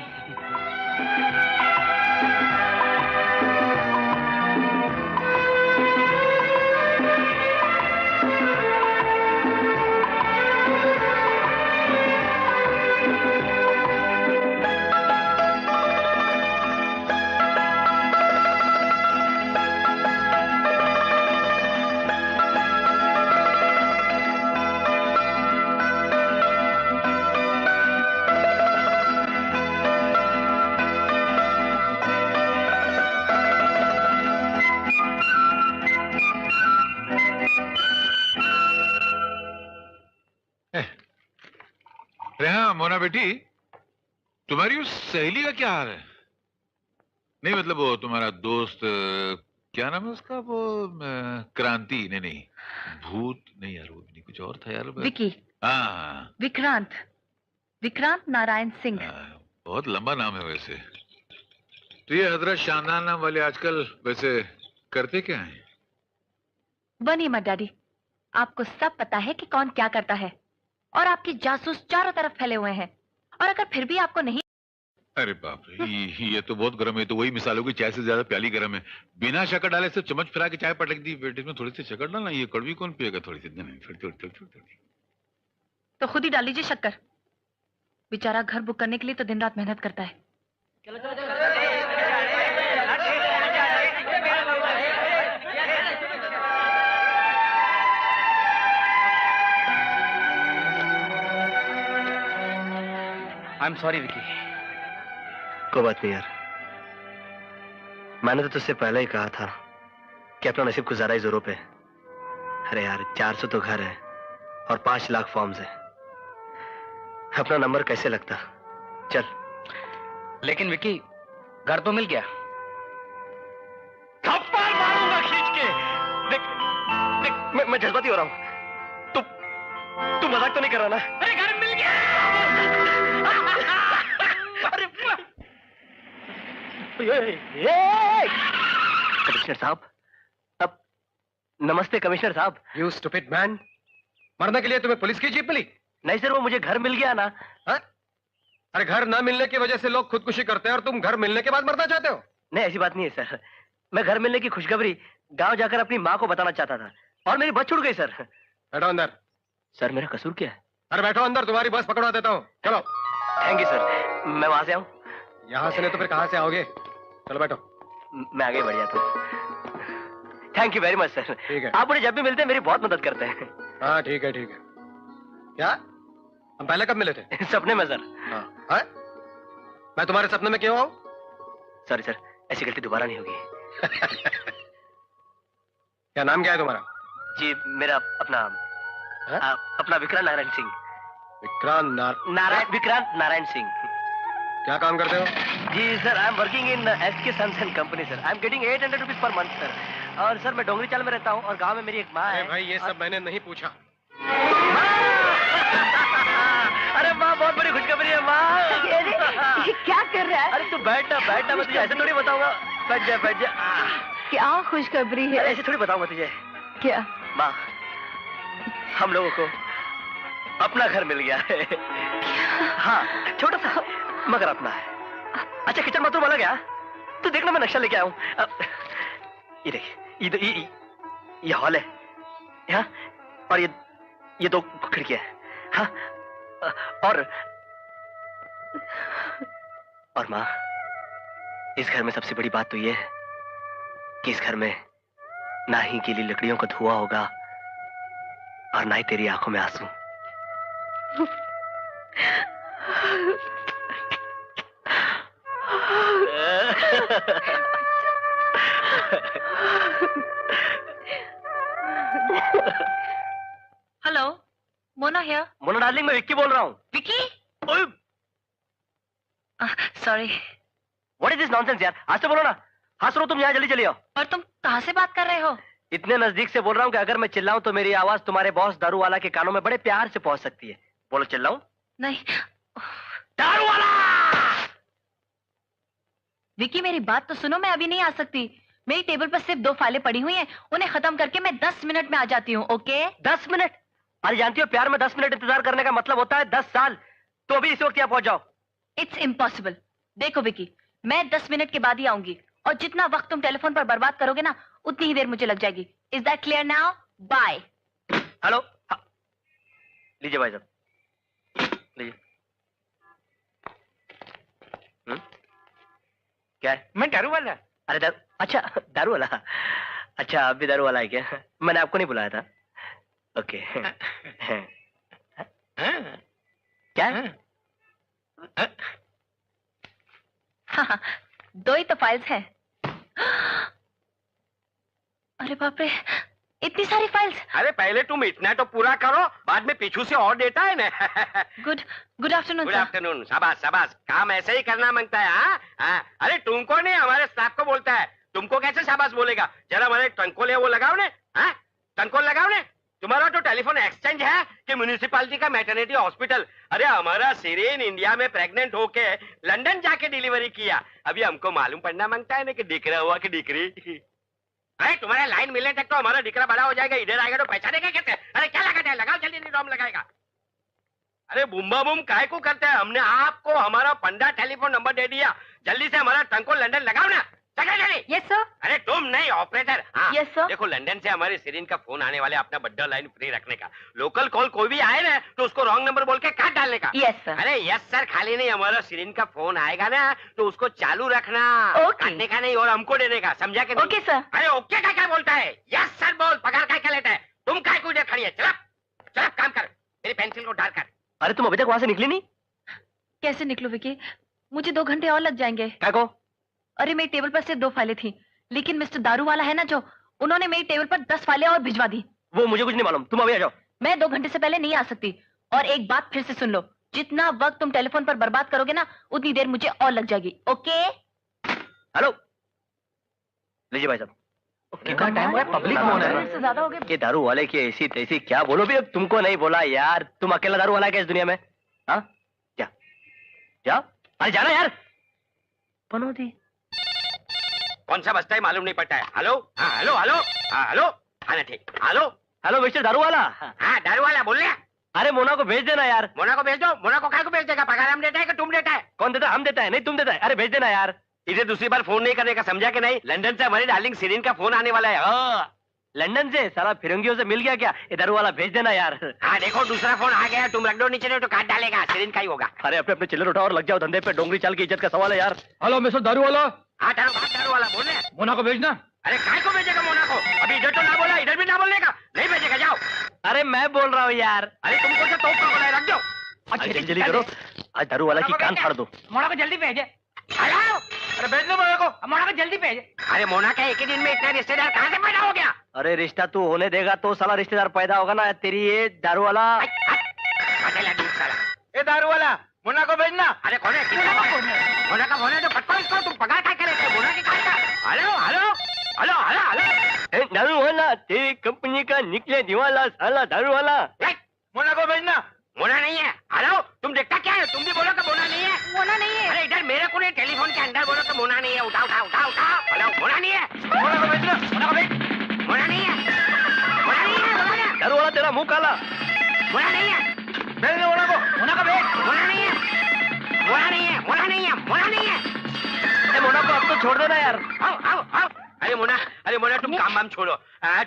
मोना बेटी, तुम्हारी उस सहेली का क्या हाल है? नहीं मतलब वो तुम्हारा दोस्त, क्या नाम है उसका, वो क्रांति, नहीं भूत नहीं यार, वो भी नहीं, कुछ और था यार। विकी। हाँ, विक्रांत नारायण सिंह। बहुत लंबा नाम है वैसे। तो ये हजरत शानदार नाम वाले आजकल वैसे करते क्या हैं? बनी मत डैडी, आपको सब पता है कि कौन क्या करता है, और आपके जासूस चारों तरफ फैले हुए हैं, और अगर फिर भी आपको नहीं। अरे बाप रे, ये तो बहुत गर्म है। तो वही मिसालों की चाय से ज्यादा प्याली गर्म है। बिना शक्कर डाले सिर्फ चम्मच फिरा के चाय पटक दी। बेटे में थोड़ी सी शक्कर डालना, ये कड़वी कौन पिएगा? थोड़ी सी नहीं, तो खुद ही डाल लीजिए शक्कर। बेचारा घर बुक करने के लिए तो दिन रात मेहनत करता है। I am sorry Vicky. कोई बात नहीं यार, मैंने तो तुझसे पहले ही कहा था कि अपना नसीब कुछ ज्यादा ही जोरों पे। अरे यार, 400 तो घर है और 5 लाख फॉर्म्स है, अपना नंबर कैसे लगता? चल। लेकिन विकी, घर तो मिल गया। थप्पड़ मारूंगा खींच के। देख, मैं जज्बाती हो रहा हूं। तू मजाक तो नहीं कर रहा ना? अरे घर मिल गया। अरे कमिश्नर साहब, अब नमस्ते कमिश्नर साहब। यू स्टूपिड मैन, मरने के लिए तुम्हें पुलिस की जीप मिली? नहीं सर, वो मुझे घर मिल गया ना। हा? अरे घर ना मिलने की वजह से लोग खुदकुशी करते हैं और तुम घर मिलने के बाद मरना चाहते हो? नहीं, ऐसी बात नहीं है सर। मैं घर मिलने की खुशखबरी गांव जाकर अपनी माँ को बताना चाहता था और मेरी बस छूट गई सर। बैठो अंदर। सर मेरा कसूर क्या है? अरे बैठो अंदर, तुम्हारी बस पकड़वा देता हूँ। चलो। थैंक यू सर, मैं वहां से आऊँ? यहाँ से नहीं तो फिर कहाँ से आओगे? चलो बैठो। मैं आगे बढ़ जाता हूँ। Thank you very much sir. ठीक है। आप मुझे जब भी मिलते हैं मेरी बहुत मदद करते हैं। हाँ ठीक है ठीक है। क्या हम पहले कब मिले थे? सपने में सर। हाँ? मैं तुम्हारे सपने में क्यों आऊं? सॉरी सर, ऐसी गलती दोबारा नहीं होगी। क्या नाम क्या है तुम्हारा? जी मेरा अपना अपना विक्रांत नारायण सिंह। विक्रांत नारायण सिंह। क्या काम करते हो? जी sir, I am working in SK sons and company sir. I am getting 800 rupees per month sir. और सर मैं डोंगरी चाल में रहता हूँ और गांव में मेरी एक माँ है। भाई ये सब मैंने नहीं पूछा। अरे माँ, बहुत बड़ी खुशखबरी है माँ। ये क्या कर रहा है? अरे तू बैठना, मैं तुझे ऐसे थोड़ी बताऊंगा। बैठ जा। क्या खुशखबरी है? ऐसे थोड़ी बताऊंगा तुझे। क्या? माँ, हम लोगों को अपना घर मिल गया है। हाँ, छोटा सा मगर अपना है। अच्छा, किचन बाथरूम वाला क्या? तू देखना, मैं नक्शा लेके आया हूँ। ये देख, ये हॉल है यहाँ, और ये 2 खिड़कियां हैं। हाँ, और माँ, इस घर में सबसे बड़ी बात तो ये है कि इस घर में ना ही गीली लकड़ियों का धुआं होगा और ना ही तेरी आंखों में आंसू। Hello, Mona here. Mona darling, मैं विक्की बोल रहा हूँ। Vicky? Sorry. What is this nonsense यार? आज तो बोलो ना। हाँ सुनो, तुम यहाँ जल्दी चली आओ। और तुम कहाँ से बात कर रहे हो? इतने नजदीक से बोल रहा हूँ कि अगर मैं चिल्लाऊं तो मेरी आवाज तुम्हारे बॉस दारू वाला के कानों में बड़े प्यार से पहुंच सकती है। बोलो, चिल्लाऊं? नहीं। दारू वाला! विक्की मेरी बात तो सुनो, मैं अभी नहीं आ सकती। मेरी टेबल पर सिर्फ 2 फाइलें पड़ी हुई हैं, उन्हें खत्म करके मैं 10 मिनट में आ जाती हूँ। ओके? 10 मिनट? अरे जानती हो, प्यार में 10 मिनट इंतजार करने का मतलब होता है 10 साल। तो अभी इस वक्त यहाँ पहुंच जाओ। It's impossible. देखो विक्की, मैं 10 मिनट के बाद ही आऊंगी, और जितना वक्त तुम टेलीफोन पर बर्बाद करोगे ना, उतनी ही देर मुझे लग जाएगी। Is that clear now? Bye. Hello, लीजिए भाई साहब, लीजिए। क्या है? मैं दारू वाला। अरे दारू? अच्छा, दारू वाला। अच्छा, आप भी दारू वाला है क्या? मैंने आपको नहीं बुलाया था। ओके। क्या? हाँ, 2 ही तो फाइल्स हैं। अरे बाप रे, इतनी सारी फाइल्स। अरे पहले तुम इतना तो पूरा करो, बाद में पीछू से और देता है ना। Good afternoon. Good afternoon. शाबाश शाबाश, काम ऐसे ही करना मांगता है। हाँ, अरे तुमको नहीं, हमारे स्टाफ को बोलता है। तुमको कैसे शाबाश बोलेगा? जरा हमारे टंकोल है वो लगाओ ने। हाँ, टंकोल लगाओ ने। तुम्हारा तो टेलीफोन एक्सचेंज है कि म्युनिसिपैलिटी का मैटरनिटी हॉस्पिटल? अरे हमारा सिरीन इंडिया में प्रेग्नेंट होके लंदन जाके डिलीवरी किया। अभी हमको मालूम पड़ना मांगता है ना कि दिकरा हुआ कि डिकरी। अरे तुम्हारे लाइन मिलने तक तो हमारा दिकरा बड़ा हो जाएगा, इधर आएगा तो पैसा देगा कैसे? अरे क्या लगाते हैं? लगाओ जल्दी, नहीं डॉम लगाएगा। अरे बुम्बा बुम काय को करते हैं? हमने आपको हमारा पंडा टेलीफोन नंबर दे दिया, जल्दी से हमारा टंको लंदन लगाओ ना। Yes sir. अरे तुम नहीं, ऑपरेटर। हाँ यस सर। देखो, लंदन से हमारे सिरीन का फोन आने वाले, अपना बड्डा लाइन फ्री रखने का। लोकल कॉल कोई भी आए ना तो उसको रॉन्ग नंबर बोल के काट डालने का। Yes sir. अरे यस सर खाली नहीं, हमारा सिरीन का फोन आएगा ना तो उसको चालू रखना। काटने का नहीं और हमको देने का, समझा के? Okay sir. अरे ओके का क्या बोलता है? यस सर बोल। पगार क्या लेता है? तुम काय को इधर खड़ी है? चला चला काम कर, मेरी पेंसिल को डाल कर। अरे तुम अभी तक वहां से निकली नहीं? कैसे निकलूं विक्की? मुझे 2 घंटे और लग जाएंगे। क्या को? अरे मेरी टेबल पर सिर्फ 2 फाइलें थी, लेकिन मिस्टर दारू वाला है ना जो, उन्होंने मेरी टेबल पर 10 फाइलें और भिजवा दी। वो मुझे कुछ नहीं मालूम, तुम अभी आ जाओ। मैं 2 घंटे से पहले नहीं आ सकती। और एक बात फिर से सुन लो, जितना वक्त तुम टेलीफोन पर बर्बाद करोगे ना, उतनी देर मुझे और लग जाएगी। ओके? हेलो, लीजिए भाई साहब। कितना टाइम हुआ? पब्लिक फोन है। से ज्यादा हो गए। ये दारू वाले की ऐसी तैसी क्या बोलो भी। अब तुमको नहीं बोला यार, तुम अकेला दारू वाला है क्या इस दुनिया में? हाँ, जा जा, अरे जाना यार। पनौती कौन सा बजता है मालूम नहीं पड़ता है। हेलो, हाँ हेलो हेलो, हाँ हेलो, हाँ ठीक, हेलो हेलो मिस्टर दारू वाला। हाँ दारू वाला बोल रहे? अरे मोना को भेज देना यार। मोना को भेज दो। मोना को काय को भेज देगा? पगार हम देता है कि तुम देता है? कौन देता है? हम देता है। नहीं तुम देता है। अरे भेज देना यार। इसे दूसरी बार फोन नहीं करने का, समझा कि नहीं? लंदन से हमारी डार्लिंग सिरीन का फोन आने वाला है। हाँ, लंदन से? साला फिरंगियों से मिल गया क्या? ये दारू वाला भेज देना यार। हाँ देखो, दूसरा फोन आ गया, तुम रख दो नीचे, नहीं तो काट डालेगा, सिरीन का ही होगा। अरे अपने अपने चिल्लर उठाओ और लग जाओ धंधे पे। डोंगरी चाल की इज्जत का सवाल है यार। हेलो मिस्टर दारू वाला। हाँ दारू वाला बोल रहे? मोना को भेजना। अरे काय को भेजेगा मोना को? अभी इधर तो ना बोला, इधर भी ना बोलने का। नहीं भेजेगा, जाओ। अरे मैं बोल रहा हूँ यार। अरे तुमको तो तोप का बोला है, रख दो। जल्दी जल्दी करो, आज दारू वाला की कान फाड़ दो। मोना को जल्दी भेजे। हेलो, अरे भेज दो मोना को। मोना को जल्दी भेजे। अरे मोना का एक ही दिन में इतना रिश्तेदार कहाँ से पैदा हो गया? अरे रिश्ता तू होने देगा तो साला रिश्तेदार पैदा होगा ना। तेरी ये दारू वाला। ए दारू वाला, मोना को भेजना। अरे कौन है? मोना का फोन है तो पटको इसको। तुम पगार क्या करे? मोना की काय का? Hello hello hello hello hello, दारू वाला तेरी कंपनी का निकले दिवाला साला दारू वाला। मोना को भेजना। मोना नहीं है। हेलो, तुम देखता क्या है? तुम भी बोलो कि मोना नहीं है। मोना नहीं है। अरे इधर मेरे को नहीं, टेलीफोन के अंदर बोलो कि मोना नहीं है। उठा उठा उठा उठा। हेलो, मोना नहीं है। मोना को भेजना। मोना को भेज। मोना नहीं है। मोना नहीं है। मोना नहीं है। दारू वाला तेरा मुंह काला। मोना नहीं है। भेज दो मोना को। मोना को भेज। मोना नहीं है। मोना नहीं है। मोना नहीं है। मोना नहीं है। मोना को अब तो छोड़ देना यार। आओ आओ आओ। अरे मोना तुम काम वाम छोड़ो।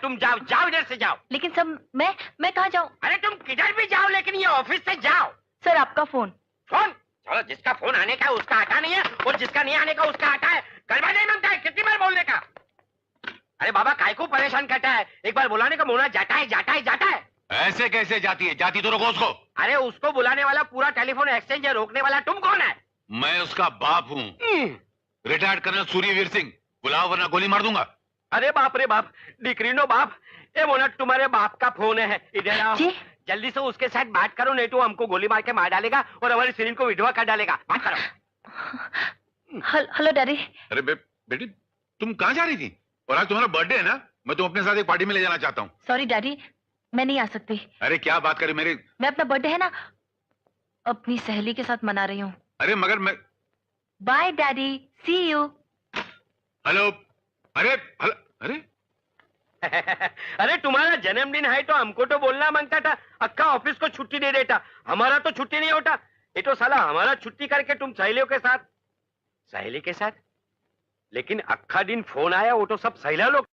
तुम जाओ जाओ, इधर से जाओ। लेकिन सब मैं कहाँ जाऊँ? अरे तुम किधर भी जाओ, लेकिन ये ऑफिस से जाओ। सर आपका फोन। फोन? चलो, जिसका फोन आने का उसका आता नहीं है, और जिसका नहीं आने का उसका आता है। गड़बड़ नहीं मांगता है, कितनी बार बोलने का? अरे बाबा काय को परेशान करता है? एक बार बुलाने का मोना जाता है जाता है जाता है। ऐसे कैसे जाती है? जाती तो रोको उसको। अरे उसको बुलाने वाला पूरा टेलीफोन एक्सचेंज है, रोकने वाला तुम कौन है? मैं उसका बाप हूँ, रिटायर्ड कर्नल सूर्यवीर सिंह। बुलाओ वरना गोली मार दूंगा। अरे बाप रे बाप, डिक्रीनो बाप। ए मोना, तुम्हारे बाप का फोन है, इधर आओ। जल्दी से उसके साथ बात करो, नहीं तो हमको गोली मार के मार डालेगा और हमारी सीरीन को विधवा कर डालेगा। बात करो। Hello daddy. अरे बेटी तुम कहाँ जा रही थी? और आज तुम्हारा बर्थडे है ना, मैं तुम अपने साथ एक पार्टी में ले जाना चाहता हूँ। सॉरी डैडी, मैं नहीं आ सकती। अरे क्या बात करें मेरे। मैं अपना बर्थडे है ना अपनी सहेली के साथ मना रही हूँ। अरे मगर मैं। Bye daddy, see you. Hello. अरे अरे अरे तुम्हारा जन्मदिन है तो हमको तो बोलना मांगता था, अक्का ऑफिस को छुट्टी दे देता। हमारा तो छुट्टी नहीं होता। ये तो साला हमारा छुट्टी करके तुम सहेलियों के साथ। सहेली के साथ? लेकिन अक्का दिन फोन आया, वो तो सब सहेला लोग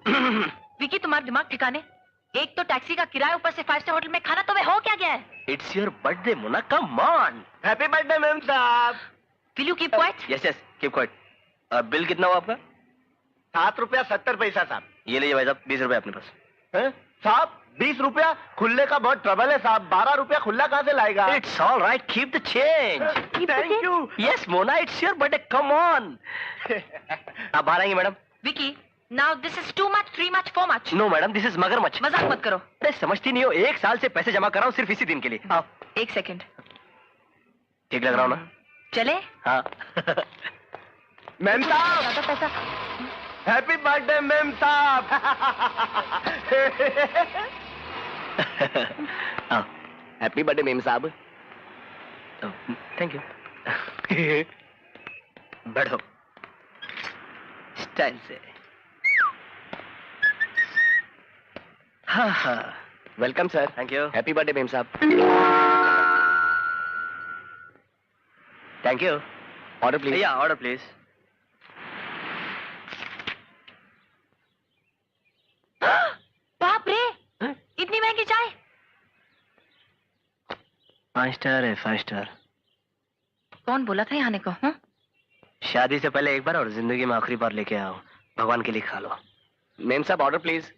विकी, तुम्हारा दिमाग ठिकाने? एक तो टैक्सी का किराया, ऊपर से 5 स्टार होटल में खाना, तुम्हें हो क्या गया है? It's your birthday Mona, come on. Happy birthday ma'am साहब। Will you keep quiet? Yes yes, keep quiet. Bill कितना हुआ आपका? 7 रुपया 70 पैसा साहब। ये लीजिए भाई साहब, 20 रुपए अपने पास। हैं? साहब 20 रुपया? खुले का बहुत ट्रबल है साहब, 12 रुपया खुला कहाँ से लाएगा? It's all right, keep the change. Thank you. Yes Mona, it's your birthday, come on. आप बाहर आएंगे madam? Vicky, now this is too much, 3 much, 4 much. No madam, this is मगरमच्छ। मजाक मत करो। अरे समझती नहीं हो, 1 साल से पैसे जमा कर रहा हूँ सिर्फ इसी दिन के लिए। आओ। 1 सेकंड। ठीक लग रहा हूँ ना? चले? हाँ। मैम साहब, ज्यादा पैसा। हैप्पी बर्थडे मैम साहब। हैप्पी बर्थडे मेम साहब। Thank you. बैठो स्टाइल से। हाँ हाँ, welcome sir. Thank you. Happy birthday ma'am साहब। Thank you. Order please. भैया ऑर्डर प्लीज। बाप रे, इतनी महंगी चाय? 5 स्टार है, 5 स्टार। कौन बोला था यहाँ आने को? शादी से पहले एक बार और जिंदगी में आखिरी बार लेके आओ, भगवान के लिए खा लो। मेम साहब ऑर्डर प्लीज।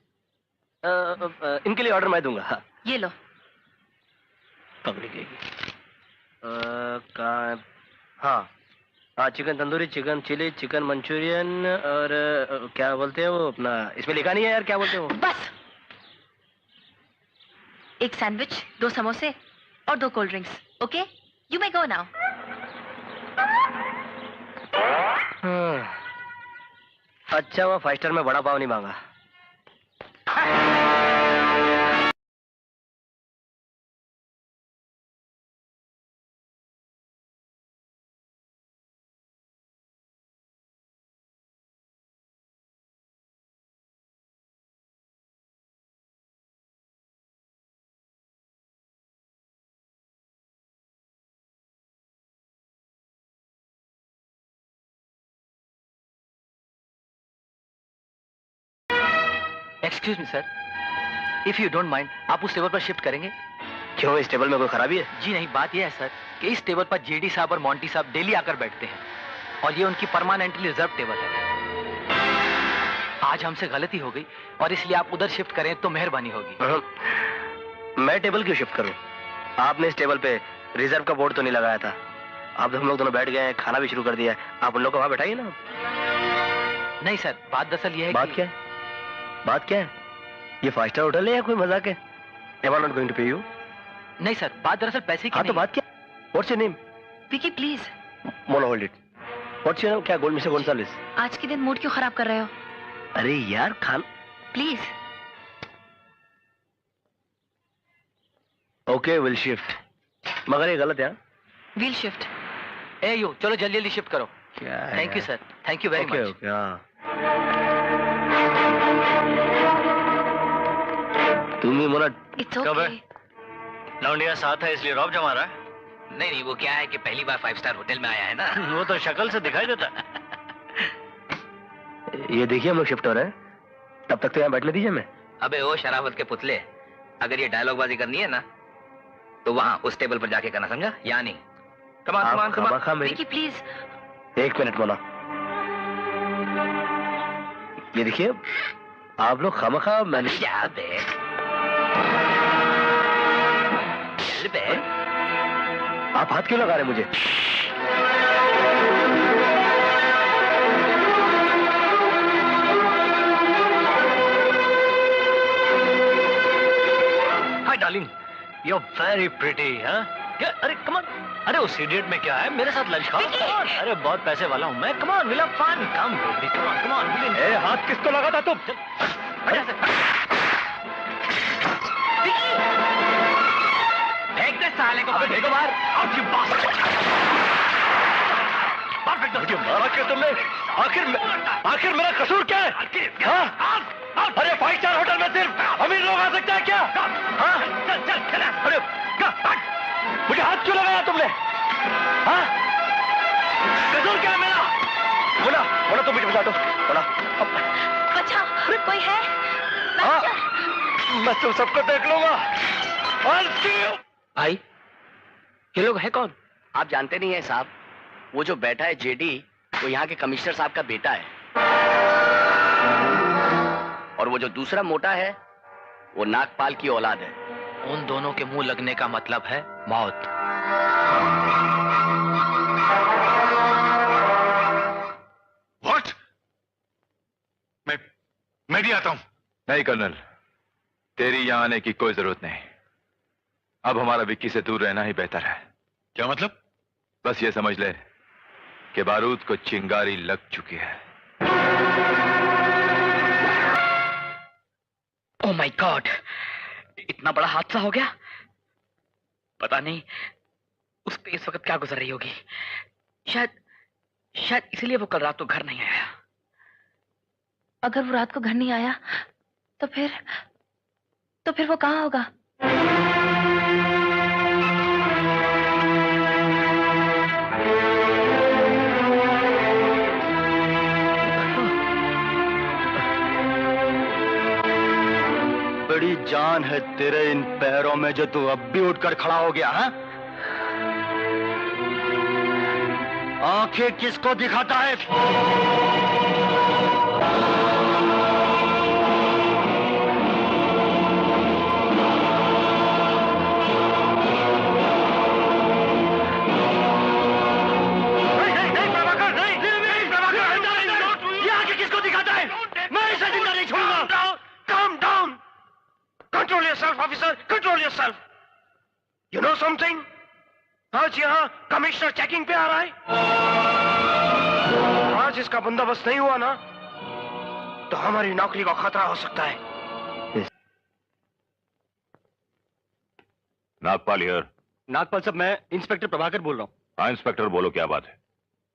इनके लिए ऑर्डर मैं दूंगा। हाँ। ये लो। पकड़ी गई। हाँ हाँ, chicken tandoori, chicken chilli, chicken Manchurian और क्या बोलते हैं वो अपना, इसमें लिखा नहीं है यार, क्या बोलते हैं वो? बस 1 सैंडविच, 2 समोसे और 2 cold drinks. Okay, you may go now. अच्छा हुआ 5 स्टार में बड़ा पाव नहीं मांगा। Excuse me sir, if you don't mind, आप उस टेबल पर शिफ्ट करेंगे? क्यों, इस टेबल में कोई खराबी है? जी नहीं, बात यह है सर कि इस टेबल पर जेडी साहब और मोंटी साहब डेली आकर बैठते हैं और ये उनकी परमानेंटली रिजर्व टेबल है। आज हमसे गलती हो गई और इसलिए आप उधर शिफ्ट करें तो मेहरबानी होगी। मैं टेबल क्यों शिफ्ट करूं? आपने इस टेबल पे रिजर्व का बोर्ड तो नहीं लगाया था। अब हम लोग दोनों बैठ गए हैं, खाना भी शुरू कर दिया है, आप उन लोग को वहां बैठाइए ना। नहीं सर, बात दरअसल ये है। बात क्या है? बात क्या है? ये 5 स्टार होटल है या कोई मजाक है? Am I not going to pay you? नहीं सर, बात दरअसल पैसे की नहीं। तो बात क्या? What's your name? Vicky please. Mona, hold it. What's your name? क्या गोल्ड मिस्टर गोंसालेस? आज के दिन मूड क्यों खराब कर रहे हो? अरे यार Khan. Please. Okay, will shift. मगर ये गलत है। Will shift. ए यू, चलो जल्दी जल्दी शिफ्ट करो। क्या? Thank you sir, thank you very much. Okay, हाँ। तुम ही मोना। It's okay. लौंडिया साथ है इसलिए रौब जमा रहा है? नहीं नहीं, वो क्या है कि पहली बार 5 स्टार होटल में आया है ना। वो तो शक्ल से दिखाई देता है। ये देखिए हम लोग शिफ्ट हो रहे हैं, तब तक तो यहाँ बैठने दीजिए हमें। अबे ओ शराफत के पुतले, अगर ये डायलॉग बाजी करनी है ना तो वहाँ उस टेबल पर जाके करना, समझा? या नहीं? कमान कमान कमान। विकी प्लीज। 1 मिनट मोना, ये देखिए आप लोग खामखा मैंने। चल बे। आप हाथ क्यों लगा रहे मुझे? Hi darling, you are very pretty. हाँ क्या? अरे कमान, अरे उस इडियट में क्या है, मेरे साथ लंच खाओ। अरे बहुत पैसे वाला हूँ मैं। Come on will have fun, come baby, come on come on. ए हाथ किसको लगा था तुम? फेंक दे साले को। अबे देखो बाहर। मारा क्या तुमने? आखिर मेरा कसूर क्या है? हाँ? अरे 5 स्टार होटल में सिर्फ अमीर लोग आ सकते हैं क्या? हाँ? अरे मुझे हाथ क्यों लगाया तुमने? हाँ? कसूर क्या है मेरा? बोला बोला, तुम मुझे बता दो। बोला। बचाओ, कोई है? मैं तुम सबको देख लूंगा। भाई ये लोग है कौन? आप जानते नहीं है साहब, वो जो बैठा है जेडी, वो यहाँ के कमिश्नर साहब का बेटा है। और वो जो दूसरा मोटा है, वो नागपाल की औलाद है। उन दोनों के मुंह लगने का मतलब है मौत। What? मैं भी आता हूं। नहीं कर्नल, तेरी यहां आने की कोई जरूरत नहीं। अब हमारा विक्की से दूर रहना ही बेहतर है। क्या मतलब? बस ये समझ ले कि बारूद को चिंगारी लग चुकी है। ओह माय गॉड, इतना बड़ा हादसा हो गया। पता नहीं उस पे इस वक्त क्या गुजर रही होगी। शायद इसलिए वो कल रात को घर नहीं आया। अगर वो रात को घर नहीं आया तो फिर वो कहाँ होगा? बड़ी जान है तेरे इन पैरों में जो तू अब भी उठकर खड़ा हो गया है। आंखें किसको दिखाता है? Control yourself, officer. Control yourself. You know something? आज यहाँ कमिश्नर चेकिंग पे आ रहा है। आज इसका बंदोबस्त नहीं हुआ ना, तो हमारी नौकरी को खतरा हो सकता है। नागपाल हियर। नागपाल साहब, मैं इंस्पेक्टर प्रभाकर बोल रहा हूँ। हाँ इंस्पेक्टर, बोलो क्या बात है?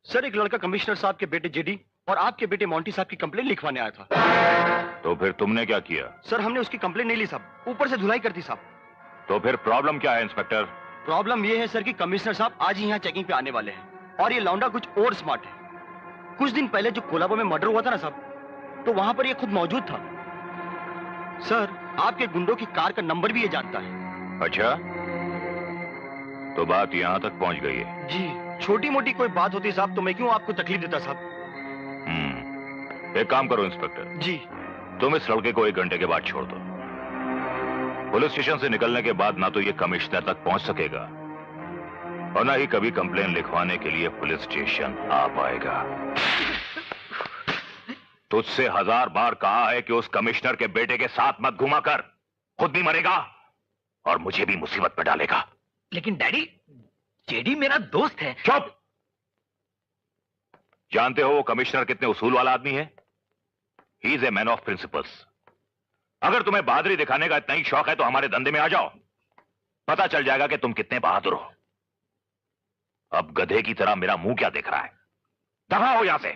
सर, एक लड़का कमिश्नर साहब के बेटे जेडी और आपके बेटे मोंटी साहब की कंप्लेंट लिखवाने आया था। तो फिर तुमने क्या किया? सर, हमने उसकी कंप्लेंट नहीं ली साहब, ऊपर से धुलाई कर दी साहब। तो फिर प्रॉब्लम क्या है इंस्पेक्टर? प्रॉब्लम ये है सर कि कमिश्नर साहब आज ही यहाँ चेकिंग पे आने वाले हैं और ये लौंडा कुछ और स्मार्ट है। कुछ दिन पहले जो कोलाबो में मर्डर हुआ था ना साहब, तो वहां पर ये खुद मौजूद था। सर, आपके गुंडों की कार का नंबर भी ये जानता है। अच्छा, तो बात यहाँ तक पहुंच गई है। जी, छोटी मोटी कोई बात होती साहब तो मैं क्यों आपको तकलीफ देता साहब। एक काम करो इंस्पेक्टर जी, तुम इस लड़के को 1 घंटे के बाद छोड़ दो। पुलिस स्टेशन से निकलने के बाद ना तो ये कमिश्नर तक पहुंच सकेगा और ना ही कभी कंप्लेन लिखवाने के लिए पुलिस स्टेशन आ पाएगा। तुझसे 1000 बार कहा है कि उस कमिश्नर के बेटे के साथ मत घुमा कर, खुद भी मरेगा और मुझे भी मुसीबत में डालेगा। लेकिन डैडी, जेडी मेरा दोस्त है। चुप! जानते हो वो कमिश्नर कितने उसूल वाला आदमी है? He is a man of principles. अगर तुम्हें बहादुरी दिखाने का इतना ही शौक है तो हमारे धंधे में आ जाओ, पता चल जाएगा कि तुम कितने बहादुर हो। अब गधे की तरह मेरा मुंह क्या देख रहा है? दफा हो यहां से।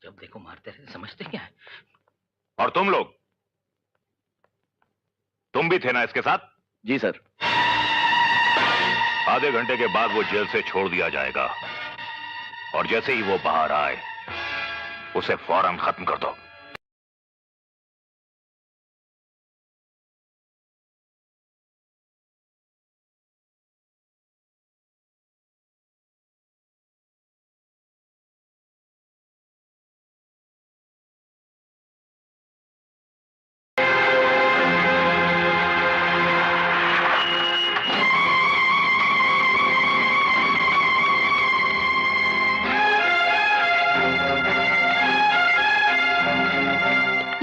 जब देखो मारते रहते, समझते क्या है? और तुम लोग, तुम भी थे ना इसके साथ? जी सर। आधे घंटे के बाद वो जेल से छोड़ दिया जाएगा और जैसे ही वो बाहर आए उसे फौरन खत्म कर दो।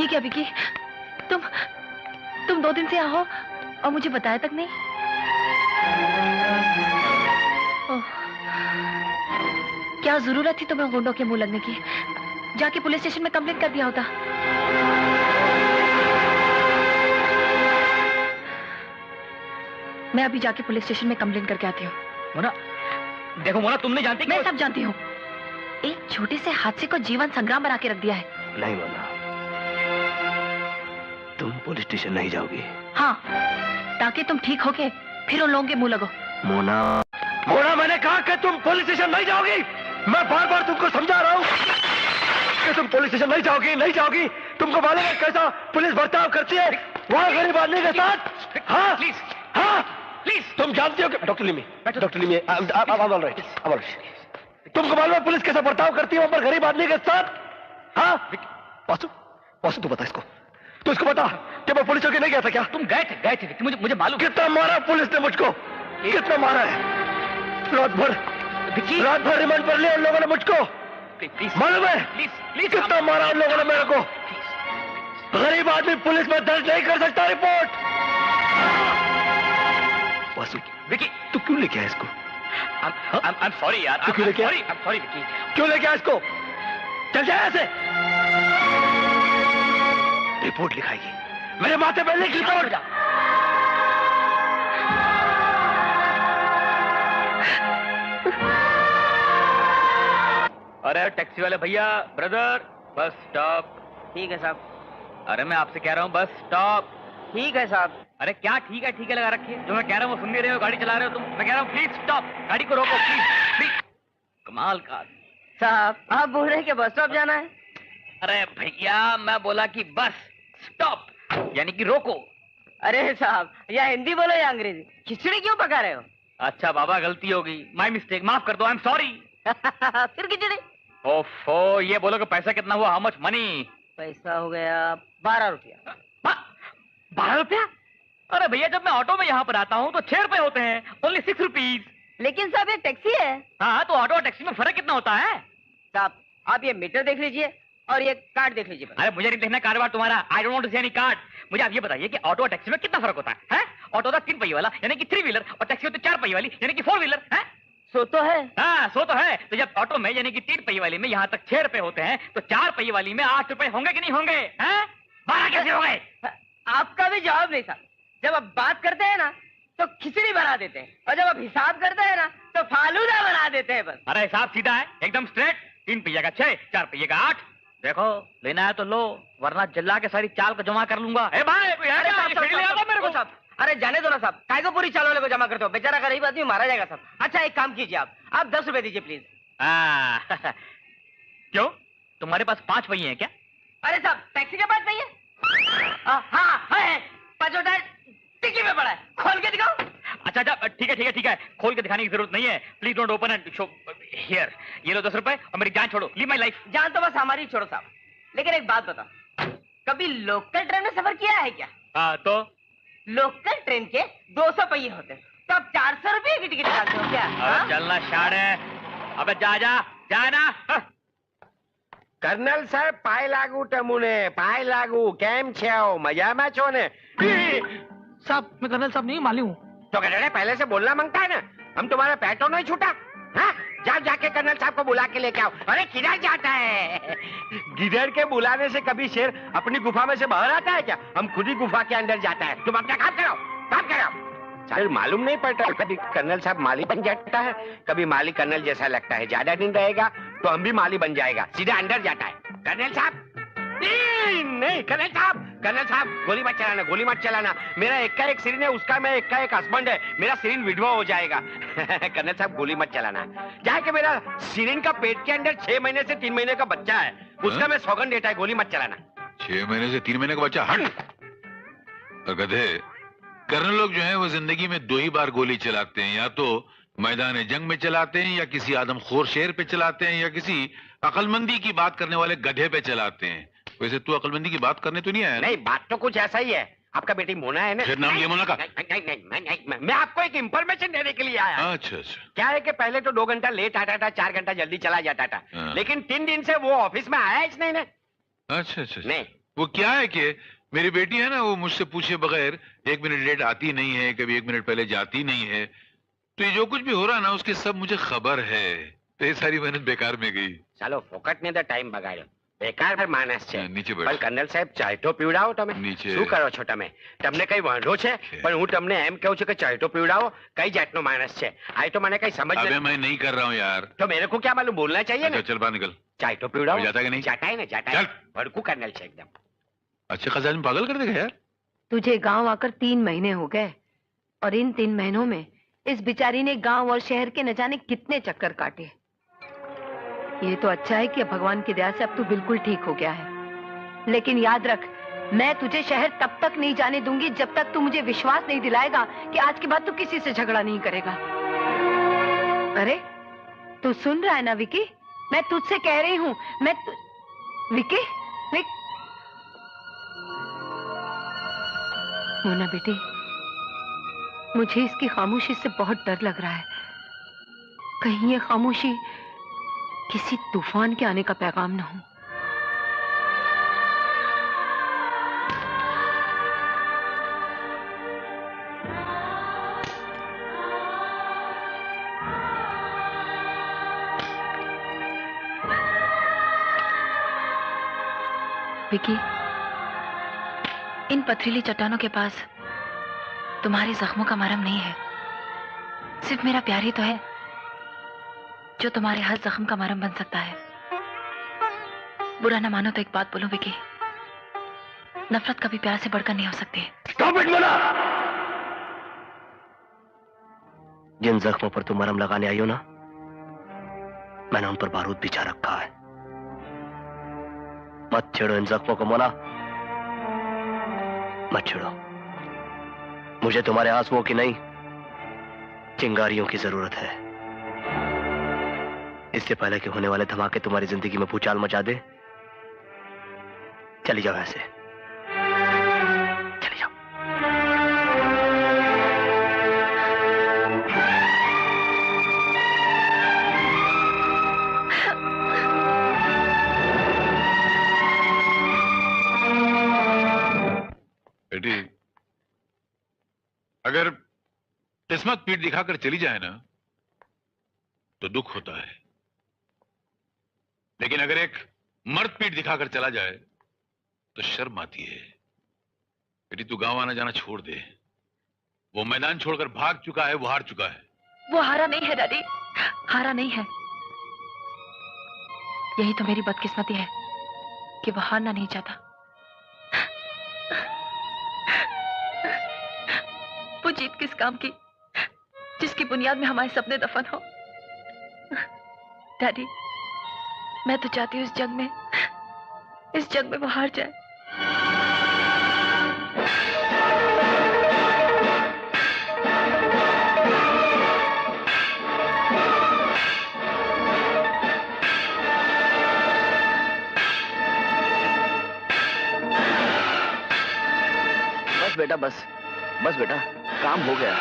क्या विकी, तुम 2 दिन से यहाँ हो और मुझे बताया तक नहीं। ओह, क्या जरूरत थी तुम्हें गुंडों के मुंह लगने की? जाके पुलिस स्टेशन में कंप्लेंट कर दिया होता। मैं अभी जाके पुलिस स्टेशन में कंप्लेंट करके आती हूँ। मोना, देखो मोना, तुम नहीं जानती। मैं सब जानती हूँ। एक छोटे से हादसे को जीवन संग्राम बना के रख दिया है। नहीं मोना, तुम पुलिस स्टेशन नहीं जाओगी। हाँ, ताकि तुम ठीक होके फिर उन लोगों के मुंह लगो। मोना, मोना, मैंने कहा कि तुम पुलिस स्टेशन नहीं जाओगी। मैं बार बार तुमको समझा रहा हूँ कि तुम पुलिस स्टेशन नहीं जाओगी, नहीं जाओगी। तुमको मालूम है कैसा पुलिस बर्ताव करती है? वहाँ गरीब आदमी के साथ? हाँ प्लीज हाँ प्लीज। तुम जानते हो कि डॉक्टर लिमी तुमको मालूम है पुलिस कैसा बर्ताव करती है वहां पर गरीब आदमी के साथ? हाँ वासु, वासु तू बता इसको, तू इसको बता कि मैं पुलिस के नहीं गया था क्या? तुम गए थे विक्की, मुझे मालूम। कितना मारा पुलिस ने मुझको, कितना मारा है? रात भर रिमांड पर लिया उन लोगों ने मुझको, मालूम है? प्लीज कितना मारा उन लोगों ने मेरे को। गरीब आदमी पुलिस में दर्ज नहीं कर सकता रिपोर्ट। वासु विक्की, तू क्यों लेके आया इसको? I'm sorry यार, तू क्यों लेके आया? I'm sorry Vicky. क्यों लेके आया इसको? चल जाए ऐसे। रिपोर्ट लिखाएगी, मेरे माथे पे लिख रिपोर्ट। अरे टैक्सी वाले भैया, ब्रदर बस स्टॉप। ठीक है साहब। अरे मैं आपसे कह रहा हूँ बस स्टॉप। ठीक है साहब। अरे क्या ठीक है लगा रखिए, जो मैं कह रहा हूँ वो सुन नहीं रहे हो, गाड़ी चला रहे हो तुम। मैं कह रहा हूँ प्लीज स्टॉप, गाड़ी को रोको प्लीज। कमाल का साहब, आप बोल रहे हैं कि बस स्टॉप जाना है? अरे भैया मैं बोला कि बस स्टॉप यानी कि रोको। अरे साहब, या हिंदी बोलो या अंग्रेजी, खिचड़ी क्यों पका रहे हो? अच्छा बाबा, गलती होगी, माय मिस्टेक, माफ कर दो, आई एम सॉरी। फिर खिचड़ी? ओफो, ये बोलो कि पैसा कितना हुआ, हाउ मच मनी? पैसा हो गया 12 रुपया। 12 रुपया? अरे भैया जब मैं ऑटो में यहाँ पर आता हूँ तो 6 रुपए होते हैं, ओनली 6 रुपीज। लेकिन साहब ये टैक्सी है। हाँ तो ऑटो और टैक्सी में फर्क कितना होता है? साहब आप ये मीटर देख लीजिए और ये कार्ड देख लीजिए। अरे मुझे नहीं देखना कारोबार तुम्हारा, I don't want to see any card. मुझे आप ये बताइए कि ऑटो और टैक्सी में कितना फर्क होता है? ऑटो होता 3 पहिए वाला यानी कि 3 व्हीलर, और टैक्सी होती 4 पहिए वाली यानी कि 4 व्हीलर है। सो तो है। हाँ सो तो है। तो जब ऑटो में यानी कि 3 पहिए वाली में यहाँ तक 6 रुपए होते हैं तो 4 पहिए वाली में 8 रुपए होंगे कि नहीं होंगे? 12 कैसे हो गए? आपका भी जवाब नहीं था। जब आप बात करते हैं ना तो खिचड़ी बना देते हैं, और जब आप हिसाब करते हैं ना तो फालूदा बना देते हैं बस। अरे हिसाब सीधा है एकदम स्ट्रेट। 3 पहिए का 6, 4 पहिए का 8। देखो लेना है तो लो, वरना जल्ला के सारी चाल को जमा कर लूंगा। ए भाई कोई है क्या? खिचड़ी ले आओ मेरे को। साहब अरे जाने दो ना साहब, काय को पूरी चाल वाले को जमा करते हो? बेचारा गरीब आदमी मारा जाएगा साहब। अच्छा एक काम कीजिए, आप 10 रुपए दीजिए प्लीज। क्यों तुम्हारे पास 5 पहिए हैं क्या? अरे साहब टैक्सी के पास नहीं है? हाँ है, 5 टिक्की में पड़ा है, खोल के दिखाओ। अच्छा ठीक है, खोल के दिखाने की जरूरत नहीं है। Please don't open and show here. ये लो 10 रुपए और मेरी जान छोड़ो, लीव माय लाइफ। जान तो बस हमारी छोड़ो साहब, लेकिन एक बात बताओ, कभी लोकल ट्रेन में सफर किया है क्या? हाँ तो लोकल ट्रेन के 200 पहिए होते हैं, तो आप 400 रुपए की टिकट निकालते हो क्या? चलना शाड़ है। अबे जा ना। कर्नल साहब पाए लागू तमुने, पाए लागू, केम छो, मजामा छो ने? साहब मैं कर्नल साहब नहीं मालूम। तो कहते पहले से बोलना मांगता है ना, हम तुम्हारा पैटो नहीं छूटा। हाँ जाके कर्नल साहब को बुला के लेके आओ। अरे किधर जाता है? गिदड़ के बुलाने से कभी शेर अपनी गुफा में से बाहर आता है क्या? हम खुद ही गुफा के अंदर जाता है। तुम अपना काम करो। सर मालूम नहीं पड़ता, कभी कर्नल साहब माली बन जाता है, कभी माली कर्नल जैसा लगता है। ज्यादा दिन रहेगा तो हम भी माली बन जाएगा, सीधे अंदर जाता है। कर्नल साहब नहीं कर्नल साहब गोली मत चलाना। मेरा एक का एक सिरिन है, उसका मैं एक का एक हस्बैंड है, मेरा सिरिन विधवा हो जाएगा। कर्नल साहब गोली मत चलाना। जाके मेरा सिरिन का पेट के अंदर 6 महीने से 3 महीने का बच्चा है, उसका मैं सौगंध देता है, गोली मत चलाना। 6 महीने से 3 महीने का बच्चा? हट। गधे, कर्नल लोग जो हैं वो जिंदगी में 2 ही बार गोली चलाते हैं, या तो मैदान जंग में चलाते हैं, या किसी आदमखोर शेर पे चलाते हैं, या किसी अकलमंदी की बात करने वाले गधे पे चलाते हैं। वैसे तू अकलमंदी की बात करने तो नहीं आया? नहीं, बात तो कुछ ऐसा ही है। आपका बेटी मोना है ना? फिर नाम ये मोना का? नहीं, मैं आपको एक इंफॉर्मेशन देने के लिए आया। अच्छा। क्या है कि पहले तो 2 घंटा लेट आता था, 4 घंटा जल्दी चला जाता था, लेकिन 3 दिन से वो ऑफिस में आया ही नहीं ना। अच्छा। नहीं वो क्या है कि मेरी बेटी है ना, वो मुझसे पूछे बगैर 1 मिनट लेट आती नहीं है, कभी 1 मिनट पहले जाती नहीं है। तो ये जो कुछ भी हो रहा ना उसकी सब मुझे खबर है। तो ये सारी मेहनत बेकार में गई। चलो फोकट ने तो टाइम बगाड़ो, बेकार मानस छे। નીચે બેઠ. પણ કર્નલ સાહેબ ચાય તો પીવડાવો તમે. નીચે. શું કરો છો તમે? તમને કઈ વાંધો છે? પણ હું તમને એમ કહું છું કે ચાય તો પીવડાવો. કઈ જાતનો માણસ છે આ? તો મને કઈ સમજ अबे मैं नहीं कर रहा हूँ यार। तो मेरे को क्या मालूम, बोलना चाहिए ना। चल बाहर निकल। चाय तो पीवड़ाओ। जाता है कि नहीं? जाता है ना, जाता है। भड़कू कर्नल से एकदम। अच्छे खासा आदमी पागल कर देगा यार। तुझे गांव आकर 3 महीने हो गए और इन 3 महीनों में इस बेचारी ने गांव और शहर के न जाने कितने चक्कर काटे। ये तो अच्छा है कि अब भगवान की दया से अब तू बिल्कुल ठीक हो गया है, लेकिन याद रख मैं तुझे शहर तब तक नहीं जाने दूंगी जब तक तू मुझे विश्वास नहीं दिलाएगा कि आज के बाद तू किसी से झगड़ा नहीं करेगा। अरे तू सुन रहा है ना विकी? मैं तुझसे कह रही हूँ। विकी, मोना बेटी, मुझे इसकी खामोशी से बहुत डर लग रहा है। कहीं ये खामोशी किसी तूफान के आने का पैगाम न हो। विकी, इन पथरीली चट्टानों के पास तुम्हारे जख्मों का मरहम नहीं है। सिर्फ मेरा प्यार ही तो है जो तुम्हारे हर जख्म का मरहम बन सकता है। बुरा ना मानो तो एक बात बोलूं विकी, नफरत कभी प्यार से बढ़कर नहीं हो सकती। Stop it, Mona! जिन जख्मों पर तुम मरहम लगाने आई हो ना, मैंने उन पर बारूद बिछा रखा है। मत छेड़ो इन जख्मों को मोना, मत छेड़ो। मुझे तुम्हारे आंसुओं की नहीं, चिंगारियों की जरूरत है। इससे पहले कि होने वाले धमाके तुम्हारी जिंदगी में भूचाल मचा दे, चली जाओ ऐसे, चली जाओ। बेटी, अगर किस्मत पीठ दिखाकर चली जाए ना तो दुख होता है, लेकिन अगर एक मर्द पीठ दिखाकर चला जाए तो शर्म आती है। बेटी, तू गांव आना जाना छोड़ दे। वो मैदान छोड़कर भाग चुका है, वो हार चुका है। वो हारा नहीं है डैडी, हारा नहीं है। यही तो मेरी बदकिस्मती है कि वो हारना नहीं चाहता। वो जीत किस काम की जिसकी बुनियाद में हमारे सपने दफन हो। डैडी, मैं तो चाहती हूँ इस जंग में वो हार जाए। बस बेटा, बस बेटा, काम हो गया।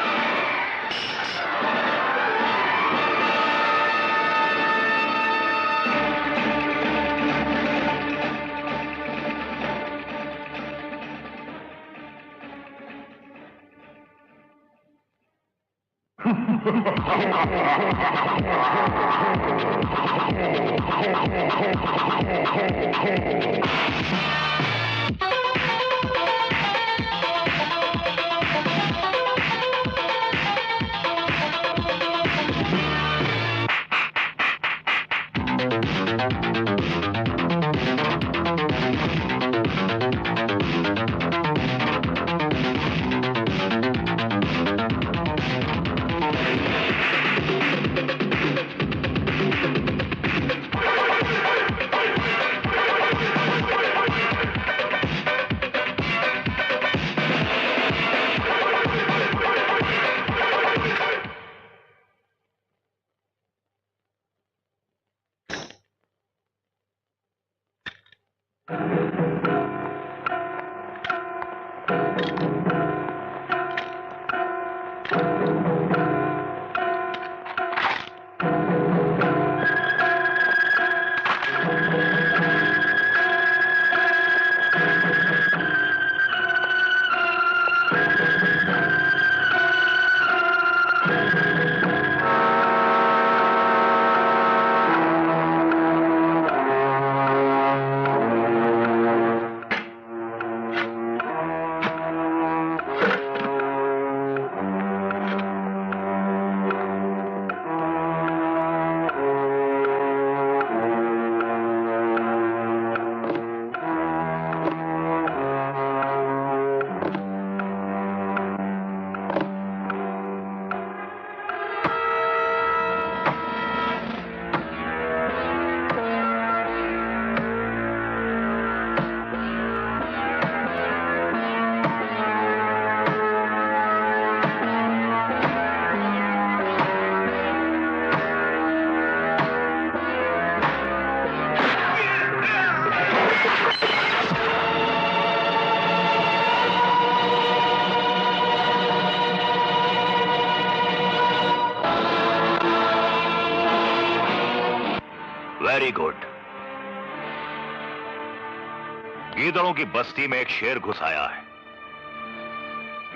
गीदड़ों की बस्ती में एक शेर घुस आया है।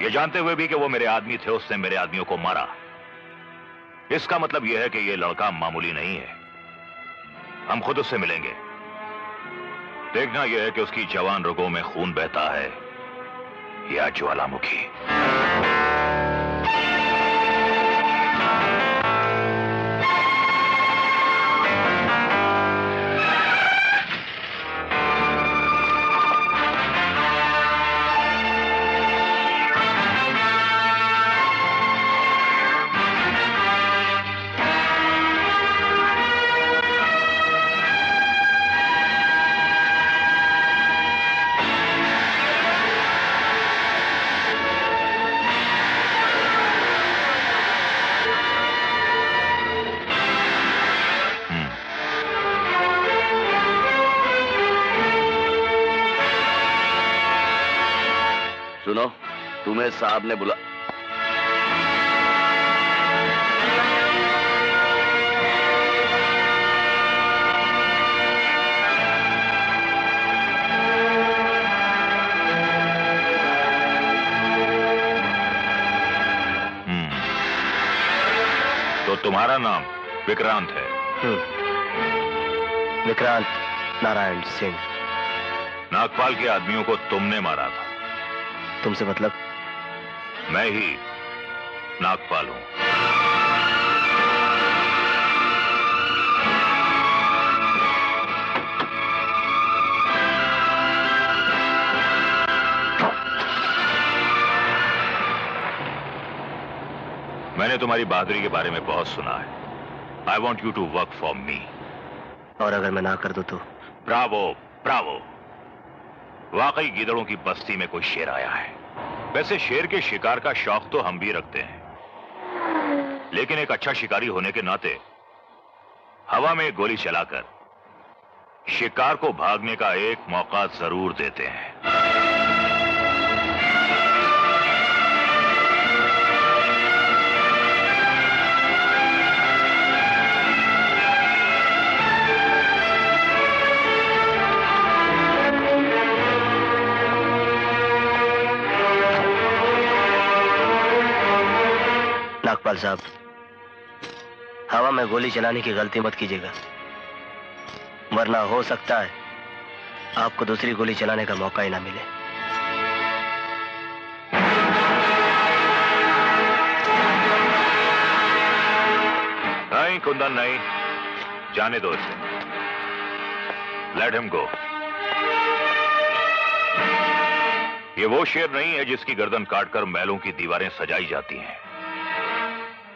ये जानते हुए भी कि वो मेरे आदमी थे, उसने मेरे आदमियों को मारा। इसका मतलब यह है कि ये लड़का मामूली नहीं है। हम खुद उससे मिलेंगे। देखना यह है कि उसकी जवान रगों में खून बहता है या ज्वालामुखी। सुनो, तुम्हें साहब ने बुला। तो तुम्हारा नाम विक्रांत है? विक्रांत नारायण सिंह। नागपाल के आदमियों को तुमने मारा था? तुमसे मतलब? मैं ही नागपाल हूं। मैंने तुम्हारी बहादुरी के बारे में बहुत सुना है। I want you to work for me. और अगर मैं ना कर दूं तो? Bravo, bravo. वाकई गीदड़ों की बस्ती में कोई शेर आया है। वैसे शेर के शिकार का शौक तो हम भी रखते हैं, लेकिन एक अच्छा शिकारी होने के नाते हवा में गोली चलाकर शिकार को भागने का एक मौका जरूर देते हैं। नागपाल साहब, हवा में गोली चलाने की गलती मत कीजिएगा, वरना हो सकता है आपको दूसरी गोली चलाने का मौका ही ना मिले। नहीं कुंदन, नहीं, जाने दो इसे। Let him go. ये वो शेर नहीं है जिसकी गर्दन काटकर महलों की दीवारें सजाई जाती हैं।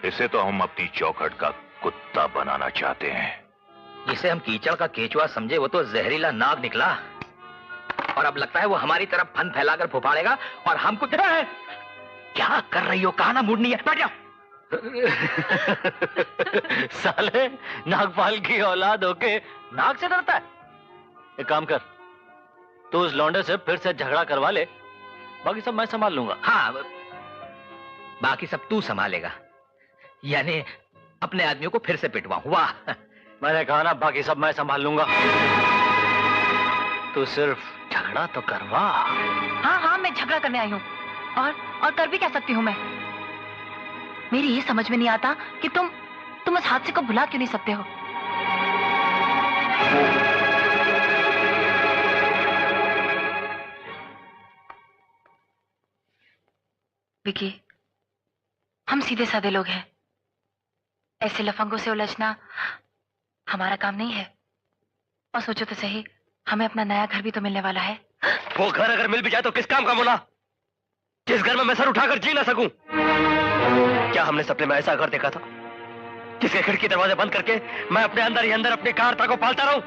इसे तो हम अपनी चौखट का कुत्ता बनाना चाहते हैं। जिसे हम कीचड़ का केचुआ समझे वो तो जहरीला नाग निकला, और अब लगता है वो हमारी तरफ फन फैलाकर फुफाड़ेगा और हम कुछ। क्या कर रही हो? कहा ना मूड नहीं है, बैठ जाओ। साले, नागपाल की औलाद होके नाग से डरता है? एक काम कर, तू उस लौंडे से फिर से झगड़ा करवा ले, बाकी सब मैं संभाल लूंगा। हाँ, बाकी सब तू संभालेगा, यानी अपने आदमियों को फिर से पिटवाऊं। वाह, मैंने कहा ना बाकी सब मैं संभाल लूंगा। तू सिर्फ झगड़ा तो करवा। हाँ हाँ, मैं झगड़ा करने आई हूँ, और कर भी क्या सकती हूँ मैं। मेरी ये समझ में नहीं आता कि तुम उस हादसे को भुला क्यों नहीं सकते हो। विकी, हम सीधे साधे लोग हैं, ऐसे लफंगों से उलझना हमारा काम नहीं है। और सोचो तो सही, हमें अपना नया घर भी तो मिलने वाला है। वो घर अगर मिल भी जाए तो किस काम का मोला, जिस घर में मैं सर उठाकर जी ना सकूं। क्या हमने सपने में ऐसा घर देखा था जिसके खिड़की दरवाजे बंद करके मैं अपने अंदर ही अंदर अपनी कारता को पालता रहूं?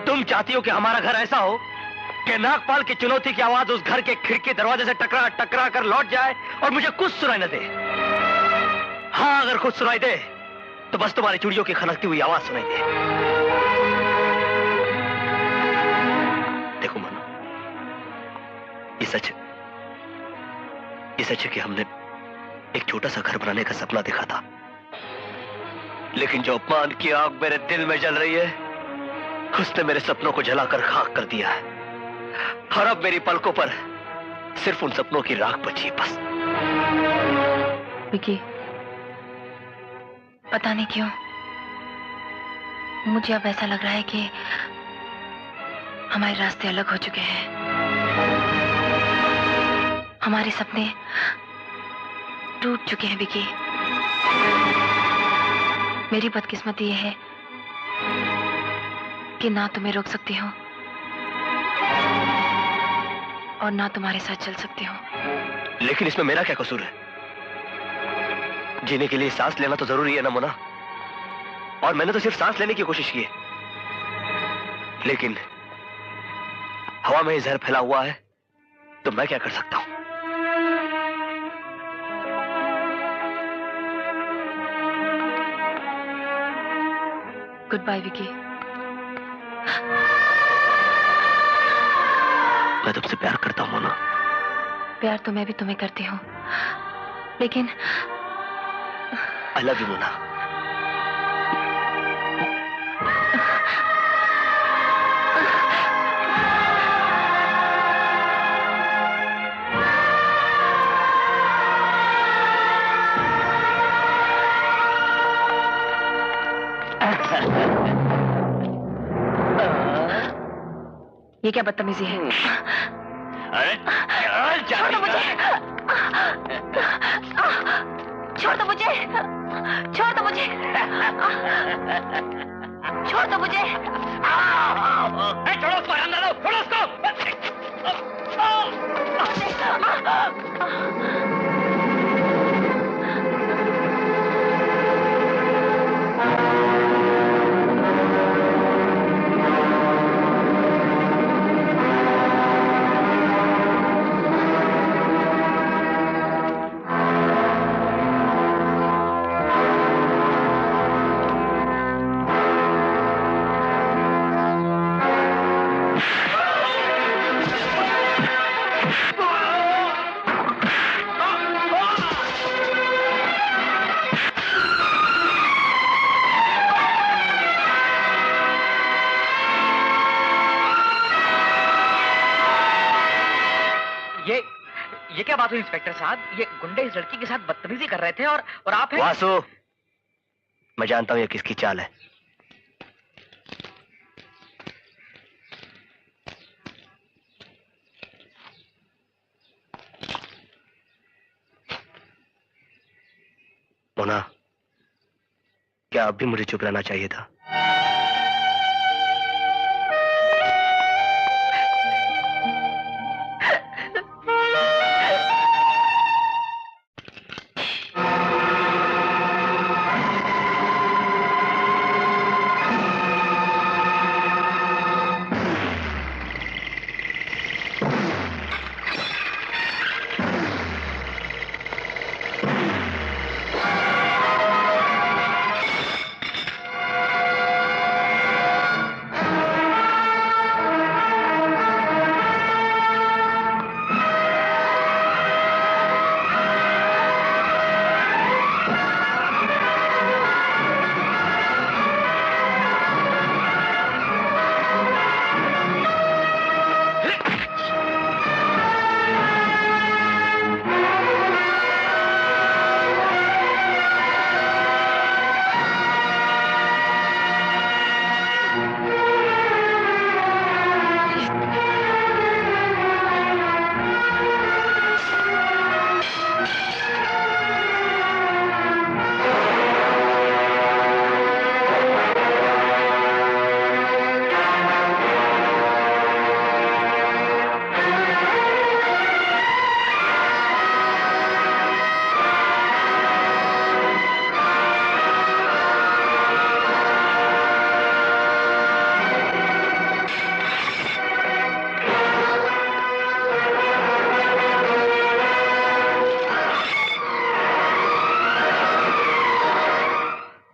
तुम चाहती हो कि हमारा घर ऐसा हो कि नागपाल की चुनौती की आवाज उस घर के खिड़की दरवाजे से टकरा टकरा कर लौट जाए और मुझे कुछ सुनाई न दे। हाँ, अगर कुछ सुनाई दे तो बस तुम्हारी चूड़ियों की खनकती हुई आवाज सुनाई दे। देखो मनु, ये सच है कि हमने एक छोटा सा घर बनाने का सपना देखा था, लेकिन जो अपमान की आग मेरे दिल में जल रही है उसने मेरे सपनों को जलाकर खाक कर दिया है। और अब मेरी पलकों पर सिर्फ उन सपनों की राख बची बस। विकी, पता नहीं क्यों मुझे अब ऐसा लग रहा है कि हमारे रास्ते अलग हो चुके हैं। हमारे सपने टूट चुके हैं विकी। मेरी बदकिस्मती ये है कि ना तुम्हें रोक सकती हूँ और ना तुम्हारे साथ चल सकती हूँ। लेकिन इसमें मेरा क्या कसूर है? जीने के लिए सांस लेना तो जरूरी है ना मोना, और मैंने तो सिर्फ सांस लेने की कोशिश की है। लेकिन हवा में जहर फैला हुआ है तो मैं क्या कर सकता हूं? Goodbye Vicky. मैं तुमसे प्यार करता हूं मोना। प्यार तो मैं भी तुम्हें करती हूँ, लेकिन आई लव यू मोना। ये क्या बदतमीजी है? अरे छोड़ दो मुझे, छोड़ दो मुझे, छोड़ दो मुझे, छोड़ दो मुझे। छोड़ो उसको, अंदर लो, छोड़ो उसको। ये क्या बात हुई इंस्पेक्टर साहब? ये गुंडे इस लड़की के साथ बदतमीजी कर रहे थे और आप हैं? वासु, मैं जानता हूं ये किसकी चाल है। मोना, क्या अब भी मुझे चुप रहना चाहिए था?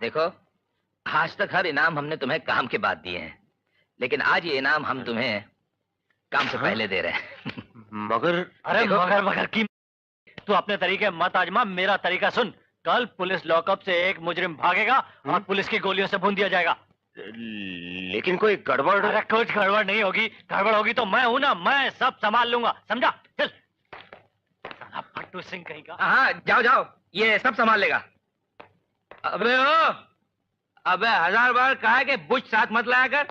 देखो, आज तक हर इनाम हमने तुम्हें काम के बाद दिए हैं, लेकिन आज ये इनाम हम तुम्हें काम से पहले दे रहे हैं। मगर अरे मगर की तू अपने तरीके मत आजमा, मेरा तरीका सुन। कल पुलिस लॉकअप से एक मुजरिम भागेगा और पुलिस की गोलियों से भून दिया जाएगा। लेकिन कोई गड़बड़? अरे कुछ गड़बड़ नहीं होगी, गड़बड़ होगी तो मैं हूं ना, मैं सब संभाल लूंगा, समझा? चल। फट्टू सिंह कहीं का। हाँ जाओ जाओ, ये सब संभाल लेगा। अबे ओ, अबे 1000 बार कहा है कि बुच साथ मत लाया कर,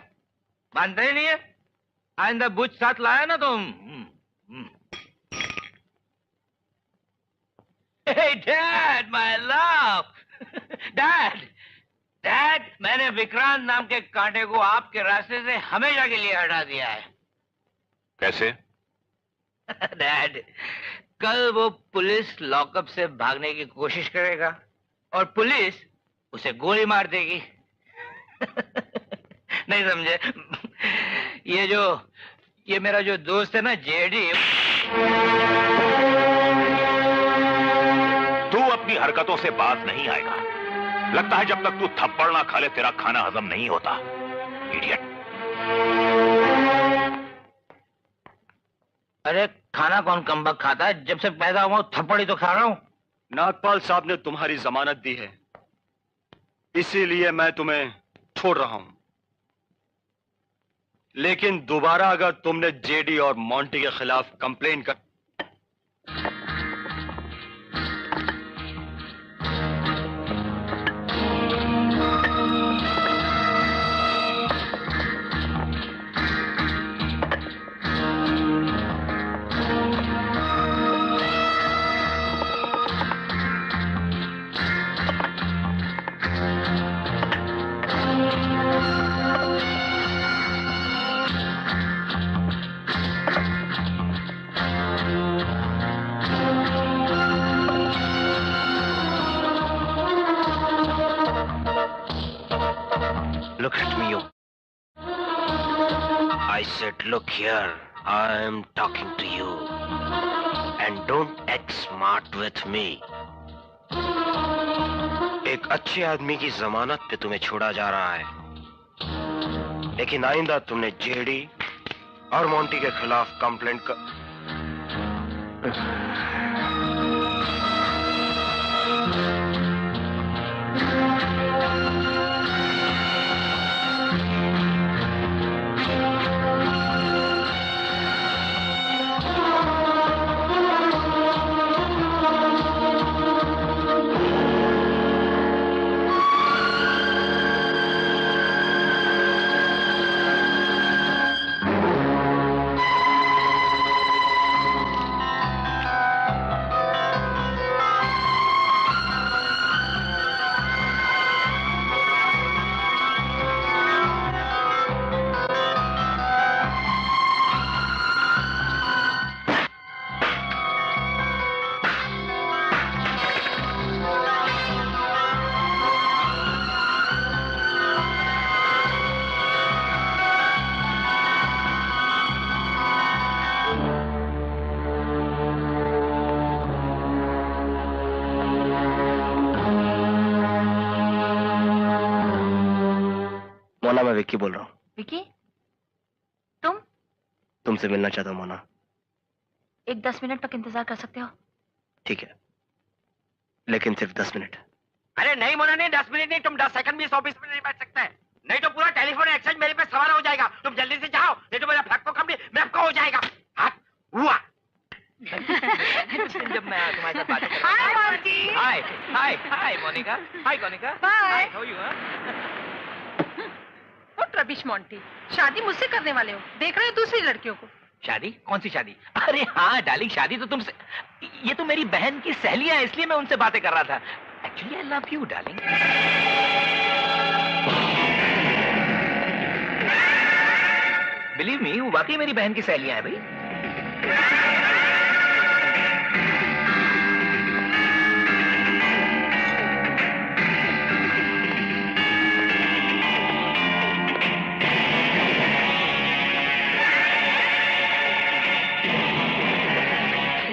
मानते ही नहीं है। आइंदा बुच साथ लाया ना तुम। Hey Dad, my love. Dad, Dad, मैंने विक्रांत नाम के कांटे को आपके रास्ते से हमेशा के लिए हटा दिया है। कैसे? डैड, कल वो पुलिस लॉकअप से भागने की कोशिश करेगा और पुलिस उसे गोली मार देगी। नहीं समझे? ये मेरा जो दोस्त है ना जेडी, तू अपनी हरकतों से बाज नहीं आएगा। लगता है जब तक तू थप्पड़ ना खा ले तेरा खाना हजम नहीं होता, इडियट। अरे खाना कौन कमबख्त खाता है? जब से पैदा हुआ थप्पड़ ही तो खा रहा हूं। नागपाल साहब ने तुम्हारी जमानत दी है, इसीलिए मैं तुम्हें छोड़ रहा हूं। लेकिन दोबारा अगर तुमने जेडी और मोंटी के खिलाफ कंप्लेन कर Look at me, you. I said, look here, I am talking to you. And don't act smart with me. एक अच्छे आदमी की जमानत पे तुम्हें छोड़ा जा रहा है, लेकिन आइंदा तुमने जेडी और मोंटी के खिलाफ कंप्लेंट कर... मैं विक्की बोल रहा हूँ। विक्की, तुमसे मिलना चाहता हूँ मोना। एक 10 मिनट तक इंतजार कर सकते हो? ठीक है, लेकिन सिर्फ 10 मिनट। अरे नहीं मोना, नहीं 10 मिनट नहीं, तुम 10 सेकंड भी इस ऑफिस में नहीं बैठ सकते, नहीं तो पूरा टेलीफोन एक्सचेंज मेरे पे सवार हो जाएगा। तुम जल्दी से जाओ, नहीं तो मेरा फैक्को कंपनी मैपको हो जाएगा। हुआ जब मैं तुम्हारे साथ बात कर रहा हूं। Hi hi hi Monica, hi Konica, hi how you? What rubbish Monty, शादी मुझसे करने वाले हो? देख रहे हो दूसरी लड़कियों को। शादी? कौन सी शादी? अरे हाँ डार्लिंग, शादी तो तुमसे, ये तो मेरी बहन की सहेलियां हैं, इसलिए मैं उनसे बातें कर रहा था। Actually I love you darling. Believe me, वो वाकई मेरी बहन की सहेलियां हैं भाई।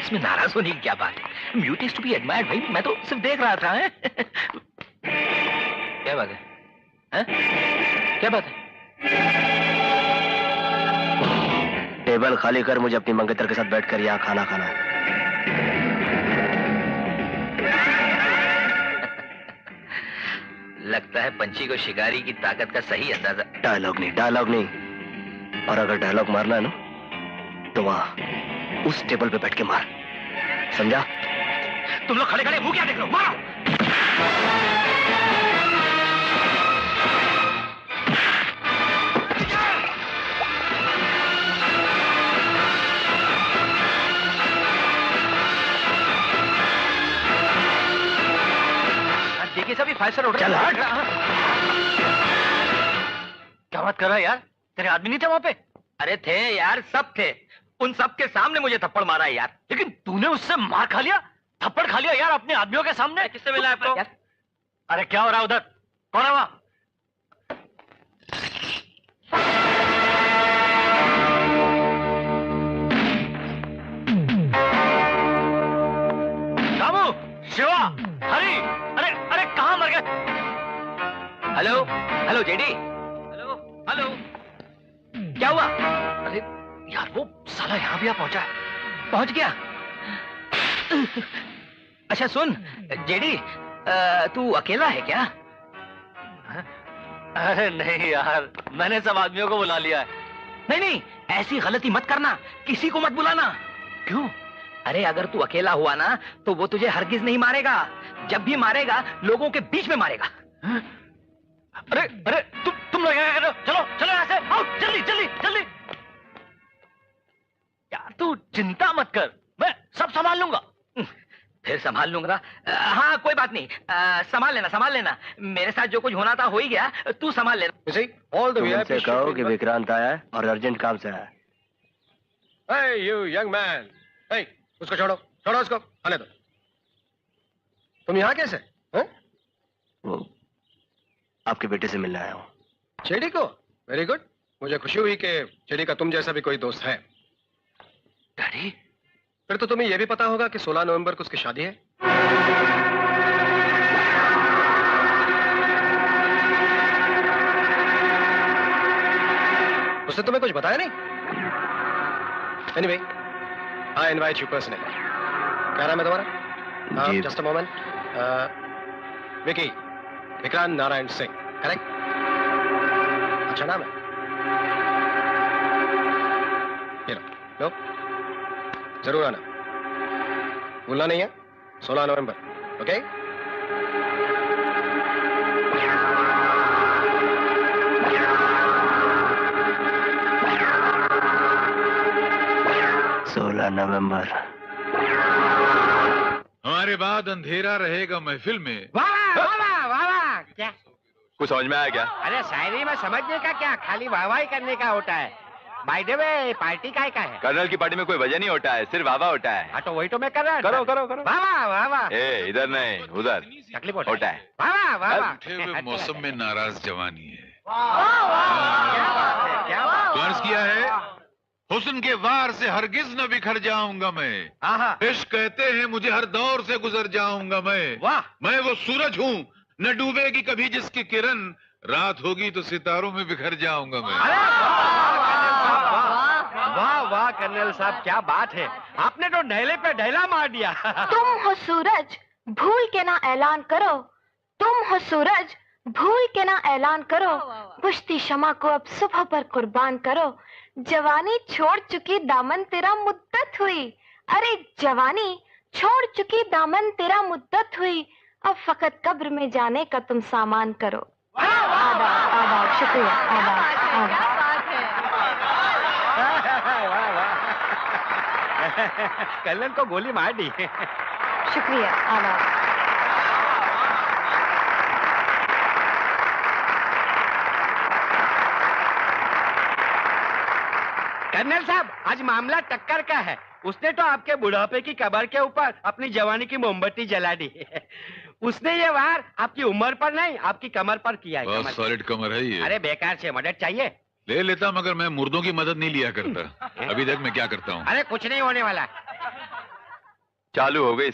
इसमें नाराज होने की क्या बात है? Beauty is to be admired भाई, मैं तो सिर्फ देख रहा था। क्या बात है? क्या बात है? टेबल खाली कर, मुझे अपनी मंगेतर के साथ बैठकर यहाँ खाना खाना है। लगता है पंछी को शिकारी की ताकत का सही अंदाजा। डायलॉग नहीं। और अगर डायलॉग मारना है ना तो वहां उस टेबल पे बैठ के मार, समझा? तुम लोग खड़े खड़े मुंह क्या देख रहे हो? मारो। देखिए सभी 5 स्टार होटल। क्या बात कर रहा है यार? तेरे आदमी नहीं थे वहां पे? अरे थे यार, सब थे। उन सब के सामने मुझे थप्पड़ मारा है यार। लेकिन तूने उससे मार खा लिया, थप्पड़ खा लिया यार अपने आदमियों के सामने। किससे मिला आपको? अरे क्या हो रहा है उधर? कौन है वहां? रामू, शिवा, हरी, अरे अरे कहां मर गए? Hello hello JD, hello hello, क्या हुआ? अरे यार वो साला यहां भी आ पहुंचा है। पहुंच गया? अच्छा सुन जेडी, तू अकेला है क्या? अरे नहीं यार, मैंने सब आदमियों को बुला लिया है। नहीं नहीं, ऐसी गलती मत करना, किसी को मत बुलाना। क्यों? अरे अगर तू अकेला हुआ ना तो वो तुझे हरगिज नहीं मारेगा। जब भी मारेगा लोगों के बीच में मारेगा। अरे अरे तुम लोग क्या कर रहे हो? चलो चलो यहाँ से, आओ जल्दी जल्दी जल्दी। यार तू चिंता मत कर, मैं सब संभाल लूंगा। फिर संभाल लूंगा? हाँ कोई बात नहीं, संभाल लेना। मेरे साथ जो कुछ होना था हो ही गया, तू संभाल लेना। तुमसे कहो कि विक्रांत आया है और अर्जेंट काम से आया है। Hey, you young man. Hey, उसको छोड़ो उसको, आने दो। तुम यहाँ कैसे? हैं? वो आपके बेटे से मिलने आया हूँ। चेडी को? Very good. मुझे खुशी हुई कि चेडी का तुम जैसा भी कोई दोस्त है। डैडी? फिर तो तुम्हें यह भी पता होगा कि 16 नवंबर को उसकी शादी है। उसने तुम्हें कुछ बताया नहीं? Anyway, I invite you personally. क्या नाम है तुम्हारा? Just a moment. Vicky, Vikrant Narayan Singh, correct? अच्छा नाम है। लो, जरूर आना, भूलना नहीं है। 16 नवंबर, ओके? नवंबर। हमारे बाद अंधेरा रहेगा महफिल में। वाह क्या कुछ समझ में आया क्या? अरे शायरी में समझने का क्या, खाली वाहवाही करने का होता है। बाय द वे पार्टी का है? कर्नल की पार्टी में कोई वजह नहीं होता है, सिर्फ वाह होता है। हाँ तो वही तो मैं कर रहा था। करो। वाह ए इधर नहीं उधर तकलीफ होता है। वाह उठे हुए मौसम में नाराज जवानी है। क्या बात कर्ज किया है, हुस्न के वार से हरगिज न बिखर जाऊंगा मैं। इश्क कहते हैं मुझे हर दौर से गुजर जाऊंगा मैं वो सूरज हूँ न डूबेगी कभी जिसकी किरण, रात होगी तो सितारों में बिखर जाऊंगा मैं। वाह कर्नल साहब, क्या बात है, आपने तो ढैले पे ढैला मार दिया। तुम हो सूरज भूल के ना ऐलान करो, तुम हो सूरज भूल के ना ऐलान करो, बुझती शमा को अब सुबह पर कुर्बान करो। जवानी छोड़ चुकी दामन तेरा मुद्दत हुई, अरे जवानी छोड़ चुकी दामन तेरा मुद्दत हुई, अब फकत कब्र में जाने का तुम सामान करो। आदाब, शुक्रिया, आदाब। कर्नल को गोली मार दी। शुक्रिया, आदाब। कर्नल साहब, आज मामला टक्कर का है। उसने तो आपके बुढ़ापे की कब्र के ऊपर अपनी जवानी की मोमबत्ती जला दी। उसने ये वार आपकी उम्र पर नहीं, आपकी कमर पर किया है। बहुत सॉलिड कमर है ये। अरे बेकार से मदद चाहिए ले लेता, मगर मैं मुर्दों की मदद नहीं लिया करता। अभी तक मैं क्या करता हूँ? अरे कुछ नहीं होने वाला। चालू हो गई।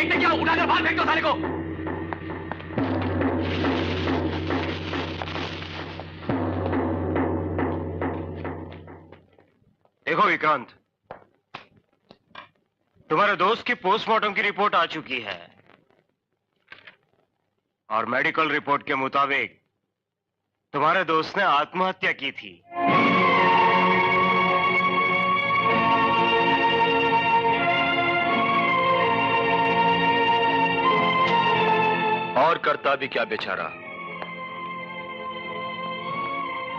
देखते क्या हो? उठाकर बाहर फेंक दो साले को। देखो विक्रांत, तुम्हारे दोस्त की पोस्टमार्टम की रिपोर्ट आ चुकी है और मेडिकल रिपोर्ट के मुताबिक तुम्हारे दोस्त ने आत्महत्या की थी। और करता भी क्या बेचारा,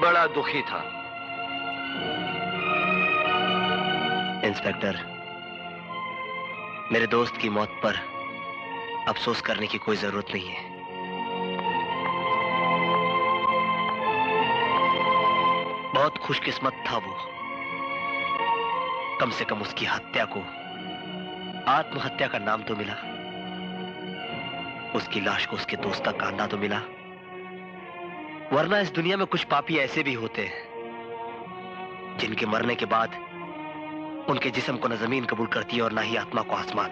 बड़ा दुखी था। इंस्पेक्टर, मेरे दोस्त की मौत पर अफसोस करने की कोई जरूरत नहीं है। बहुत खुशकिस्मत था वो, कम से कम उसकी हत्या को आत्महत्या का नाम तो मिला, उसकी लाश को उसके दोस्त का कांधा तो मिला। वरना इस दुनिया में कुछ पापी ऐसे भी होते हैं जिनके मरने के बाद उनके जिस्म को न जमीन कबूल करती है और ना ही आत्मा को आसमान।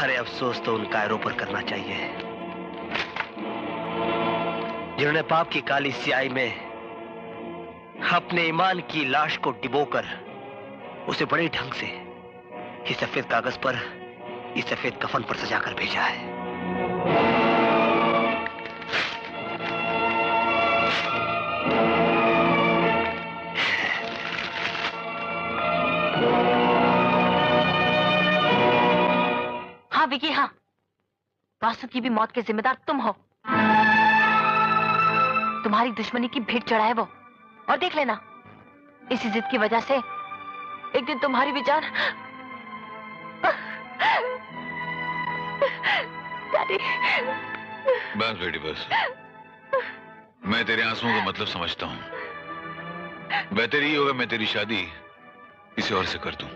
अरे अफसोस तो उन कायरों पर करना चाहिए जिन्होंने पाप की काली स्याही में अपने ईमान की लाश को डिबोकर उसे बड़े ढंग से इस सफेद कागज पर, इस सफेद कफन पर सजाकर भेजा है। हाँ विकी, हाँ, वासु की भी मौत के जिम्मेदार तुम हो। तुम्हारी दुश्मनी की भेंट चढ़ा है वो, और देख लेना इसी जिद की वजह से एक दिन तुम्हारी भी जान। डैडी। बस बेटी बस, मैं तेरे आंसुओं का मतलब समझता हूं। बेहतर ही होगा मैं तेरी शादी किसी और से कर दूं।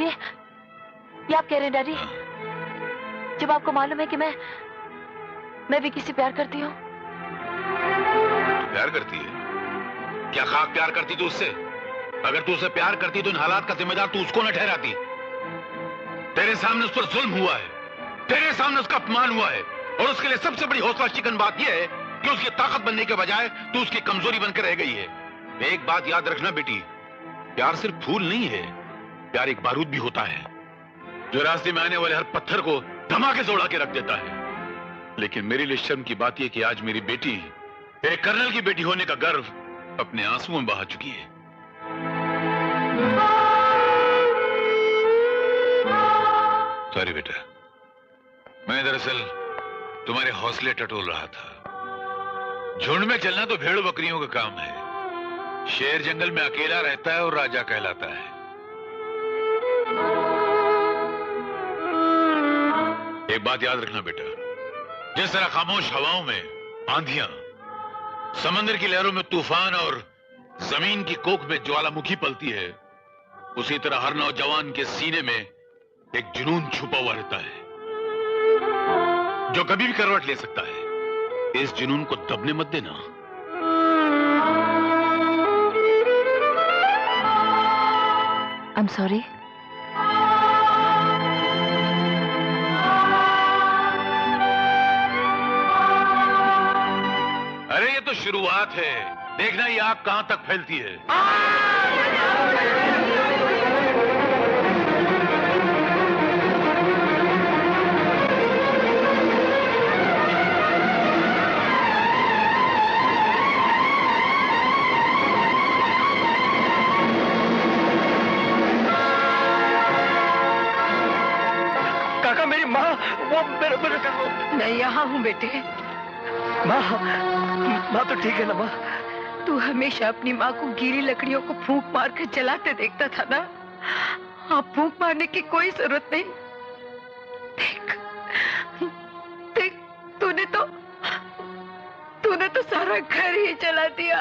ये आप कह रहे हैं डैडी? जब आपको मालूम है कि मैं भी किसी प्यार करती हूँ। प्यार करती है? क्या खाक प्यार करती तू उससे? अगर तू उसे प्यार करती तो इन हालात का जिम्मेदार तू उसको न ठहराती। तेरे सामने उस पर जुल्म हुआ है, तेरे सामने उसका अपमान हुआ है, और उसके लिए सबसे बड़ी हौसला शिकन बात यह है कि उसकी ताकत बनने के बजाय तू उसकी कमजोरी बनकर रह गई है। एक बात याद रखना बेटी, प्यार सिर्फ फूल नहीं है, प्यार एक बारूद भी होता है जो रास्ते में आने वाले हर पत्थर को धमाके से उड़ा के रख देता है। लेकिन मेरे लिए शर्म की बात यह कि आज मेरी बेटी एक कर्नल की बेटी होने का गर्व अपने आंसुओं में बहा चुकी है। सॉरी बेटा, मैं दरअसल तुम्हारे हौसले टटोल रहा था। झुंड में चलना तो भेड़ बकरियों का काम है, शेर जंगल में अकेला रहता है और राजा कहलाता है। एक बात याद रखना बेटा, जिस तरह खामोश हवाओं में आंधियां, समंदर की लहरों में तूफान और जमीन की कोख में ज्वालामुखी पलती है, उसी तरह हर नौजवान के सीने में एक जुनून छुपा हुआ रहता है जो कभी भी करवट ले सकता है। इस जुनून को दबने मत देना। I am sorry. अरे ये तो शुरुआत है, देखना ये आग कहां तक फैलती है। काका, मेरी माँ, वो मेरे मैं यहाँ हूँ बेटे। माँ तो ठीक है ना माँ? तू हमेशा अपनी माँ को गीली लकड़ियों को फूंक मार कर जलाते देखता था ना? अब फूंक मारने की कोई जरूरत नहीं। देख देख, तूने तो सारा घर ही जला दिया।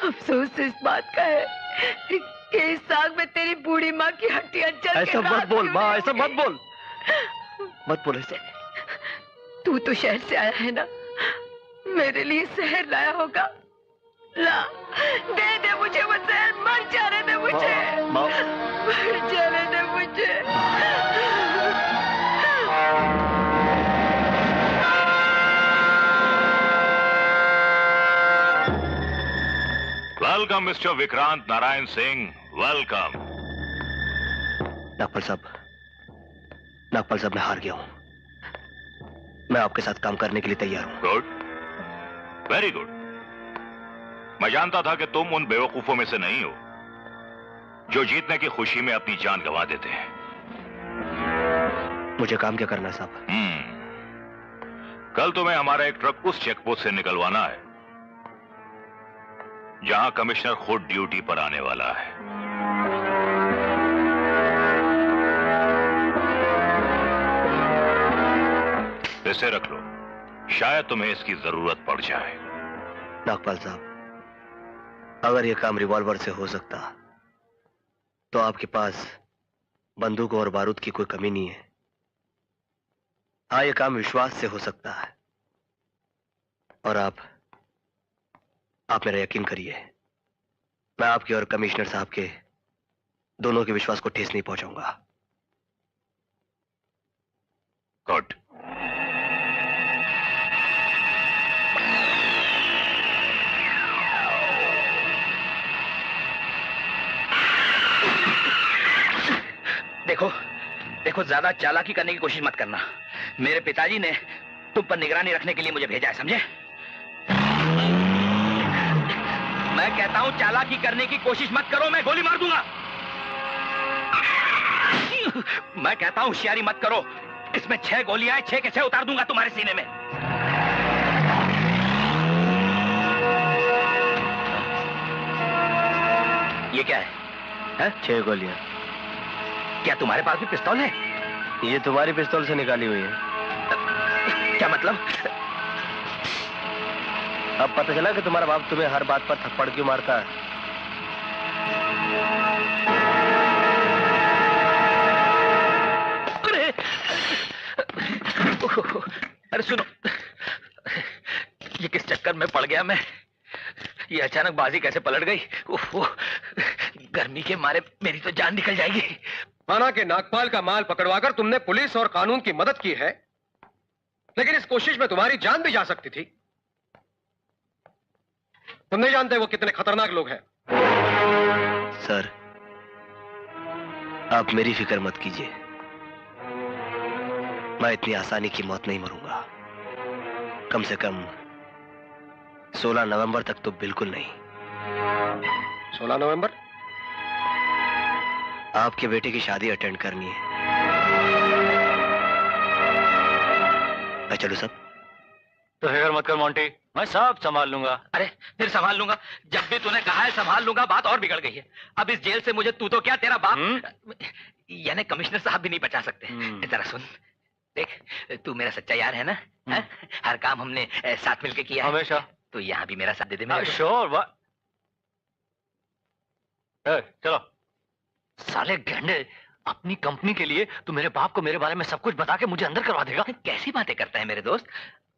अफसोस इस बात का है कि इस साग में तेरी बूढ़ी माँ की हड्डियां जल के ऐसा मत बोल माँ, ऐसा मत बोल, मत बोल ऐसा। तू तो शहर से आया है ना, मेरे लिए शहर लाया होगा, ला, दे दे मुझे वो जहर, मर जाने दे मुझे, मर जाने दे मुझे। Welcome mister Vikrant Narayan Singh, welcome. Nagpal साहब मैं हार गया हूं। मैं आपके साथ काम करने के लिए तैयार हूं। Good, very good. मैं जानता था कि तुम उन बेवकूफों में से नहीं हो जो जीतने की खुशी में अपनी जान गंवा देते हैं। मुझे काम क्या करना है साहब? कल तुम्हें हमारा एक ट्रक उस चेकपोस्ट से निकलवाना है जहां कमिश्नर खुद ड्यूटी पर आने वाला है। इसे रख लो, शायद तुम्हें इसकी जरूरत पड़ जाए। नागपाल साहब, अगर यह काम रिवॉल्वर से हो सकता तो आपके पास बंदूक और बारूद की कोई कमी नहीं है। हाँ, यह काम विश्वास से हो सकता है, और आप मेरा यकीन करिए, मैं आपके और कमिश्नर साहब के दोनों के विश्वास को ठेस नहीं पहुंचाऊंगा। गुड। देखो देखो, ज्यादा चालाकी करने की कोशिश मत करना। मेरे पिताजी ने तुम पर निगरानी रखने के लिए मुझे भेजा है, समझे? मैं कहता हूं चालाकी करने की कोशिश मत करो, मैं गोली मार दूंगा। मैं कहता हूं होशियारी मत करो, इसमें 6 गोलियां हैं, 6 के 6 उतार दूंगा तुम्हारे सीने में। ये क्या है? 6 गोलियां। क्या तुम्हारे पास भी पिस्तौल है? ये तुम्हारी पिस्तौल से निकाली हुई है। क्या मतलब? अब पता चला कि तुम्हारा बाप तुम्हें हर बात पर थप्पड़ क्यों मारता है। अरे सुनो, ये किस चक्कर में पड़ गया मैं? ये अचानक बाजी कैसे पलट गई? गर्मी के मारे मेरी तो जान निकल जाएगी। माना कि नागपाल का माल पकड़वाकर तुमने पुलिस और कानून की मदद की है, लेकिन इस कोशिश में तुम्हारी जान भी जा सकती थी। तुम नहीं जानते वो कितने खतरनाक लोग हैं। सर, आप मेरी फिक्र मत कीजिए, मैं इतनी आसानी की मौत नहीं मरूंगा। कम से कम 16 नवंबर तक तो बिल्कुल नहीं। 16 नवंबर? आपके बेटे की शादी अटेंड करनी है। मैं चलूं सब? तो फिक्र मत कर मोंटी, मैं सब संभाल लूंगा। अरे फिर संभाल लूंगा? जब भी तूने कहा है संभाल लूंगा, बात और बिगड़ गई है। अब इस जेल से मुझे तू तो क्या, तेरा बाप यानी कमिश्नर साहब भी नहीं बचा सकते। जरा सुन, देख, तू मेरा सच्चा यार है ना? हर काम हमने साथ मिलके किया है हमेशा। तो यहाँ भी मेरा साथ दे दे मेरे को। श्योर। चलो। साले गंडे, अपनी कंपनी के लिए तू मेरे बाप को मेरे बारे में सब कुछ बता के मुझे अंदर करवा देगा? कैसी बातें करता है मेरे दोस्त?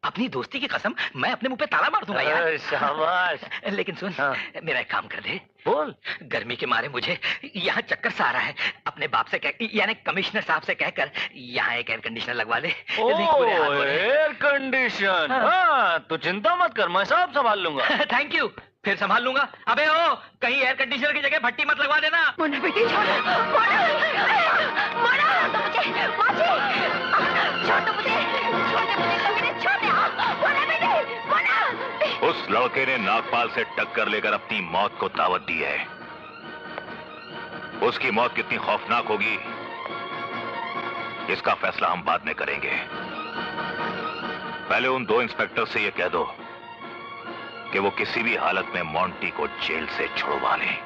अपनी दोस्ती की कसम, मैं अपने मुंह पे ताला मार दूंगा यार। शाबाश। लेकिन सुन, मेरा एक काम कर दे। बोल। गर्मी के मारे मुझे यहाँ चक्कर सा आ रहा है। अपने बाप से कह, यानी कमिश्नर साहब से कहकर यहाँ एक एयर कंडीशनर लगवा दे। Air condition? हाँ, तू चिंता मत कर, मैं सब संभाल लूंगा। Thank you. फिर संभाल लूंगा। अबे ओ, कहीं एयर कंडीशनर की जगह भट्टी मत लगवा देना। मोना बेटी छोड़, मोना, मोना, मुझे, छोड़ दो मुझे, मोना बेटी, मोना। उस लड़के ने नागपाल से टक्कर लेकर अपनी मौत को दावत दी है। उसकी मौत कितनी खौफनाक होगी, इसका फैसला हम बाद में करेंगे। पहले उन 2 इंस्पेक्टर से यह कह दो कि वो किसी भी हालत में मोंटी को जेल से छुड़वा लें।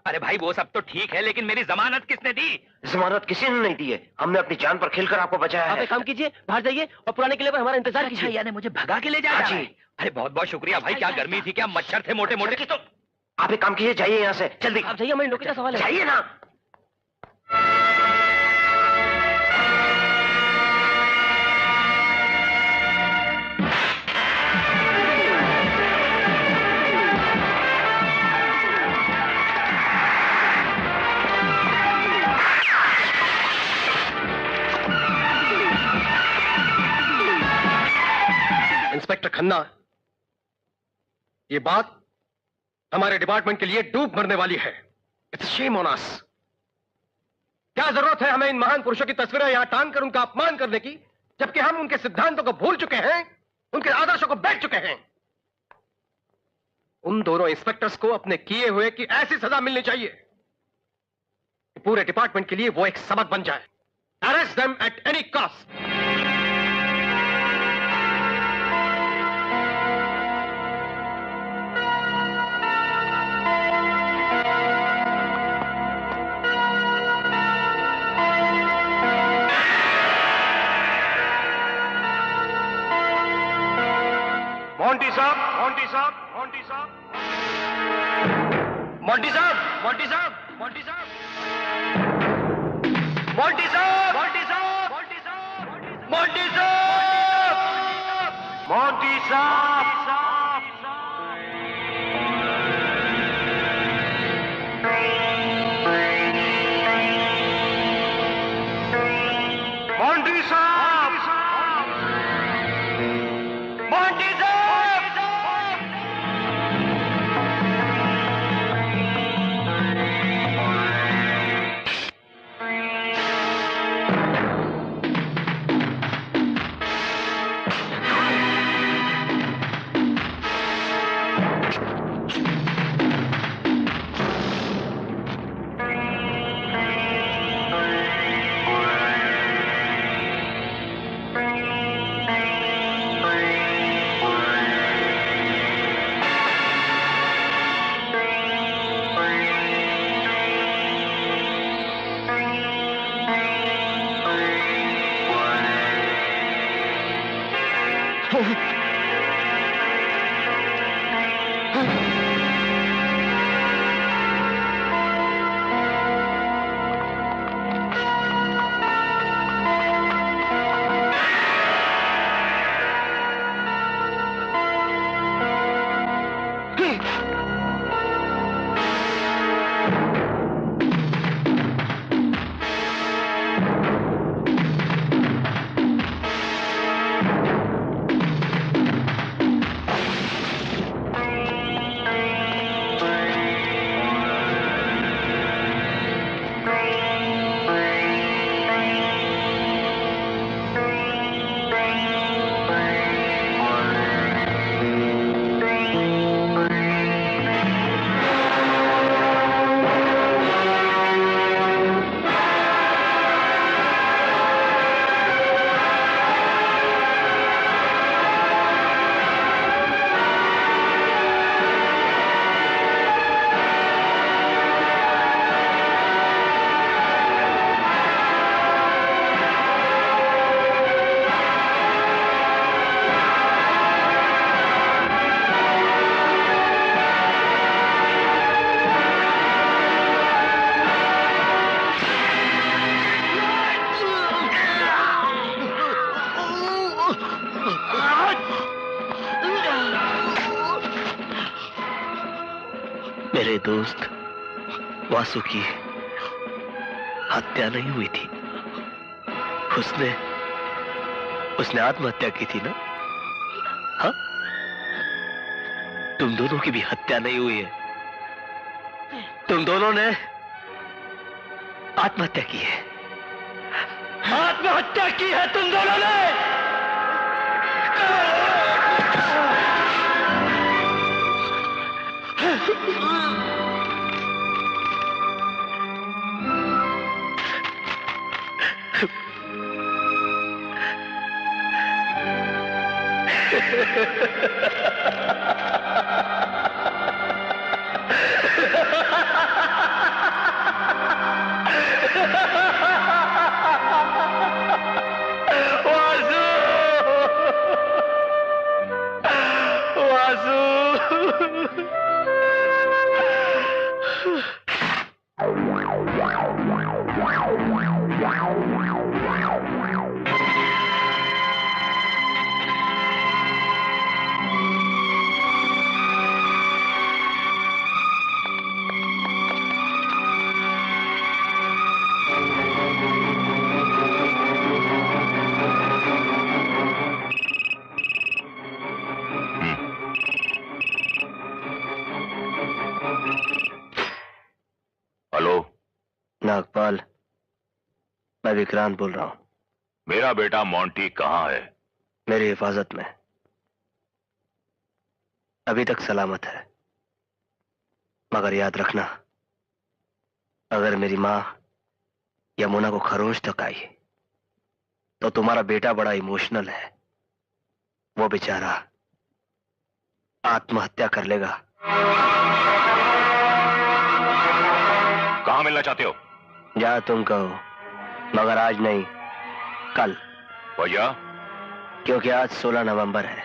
अरे भाई, वो सब तो ठीक है, लेकिन मेरी जमानत किसने दी? जमानत किसी ने नहीं दी है, हमने अपनी जान पर खेलकर आपको बचाया है। आप एक काम कीजिए, बाहर जाइए और पुराने किले पर हमारा इंतजार कीजिए। यानी मुझे भगा के ले जा रहा है? अरे बहुत बहुत शुक्रिया भाई। क्या गर्मी थी, क्या मच्छर थे मोटे मोटे। तो आप एक काम कीजिए, जाइए यहाँ से जल्दी। आप जाइए, हमारी नौकरी का सवाल है। जाइए ना। मिस्टर खन्ना, ये बात हमारे डिपार्टमेंट के लिए डूब मरने वाली है। It's shame on us. क्या जरूरत है हमें इन महान पुरुषों की तस्वीरें यहां टांग कर उनका अपमान करने की, जबकि हम उनके सिद्धांतों को भूल चुके हैं, उनके आदर्शों को बैठ चुके हैं। उन दोनों इंस्पेक्टर्स को अपने किए हुए की ऐसी सजा मिलनी चाहिए कि पूरे डिपार्टमेंट के लिए वो एक सबक बन जाए। Arrest them at any cost. Monty साहब, मोंटी साहब, मोंटी साहब, मोंटी साहब, मोंटी साहब, मोंटी साहब, मोंटी साहब, मोंटी साहब, मोंटी साहब, मोंटी साहब, मोंटी साहब, मोंटी साहब, मोंटी साहब। मेरे दोस्त वासु की हत्या नहीं हुई थी। उसने आत्महत्या की थी ना? हाँ? तुम दोनों की भी हत्या नहीं हुई है। तुम दोनों ने आत्महत्या की है। आत्महत्या की है तुम दोनों ने। हेलो नागपाल, मैं विक्रांत बोल रहा हूं। मेरा बेटा मोंटी कहाँ है? मेरी हिफाजत में, अभी तक सलामत है। मगर याद रखना, अगर मेरी मां यमुना को खरोच तक आई तो तुम्हारा बेटा बड़ा इमोशनल है, वो बेचारा आत्महत्या कर लेगा। कहां मिलना चाहते हो? जा तुम कहो, मगर आज नहीं, कल। वजह? क्योंकि आज 16 नवंबर है,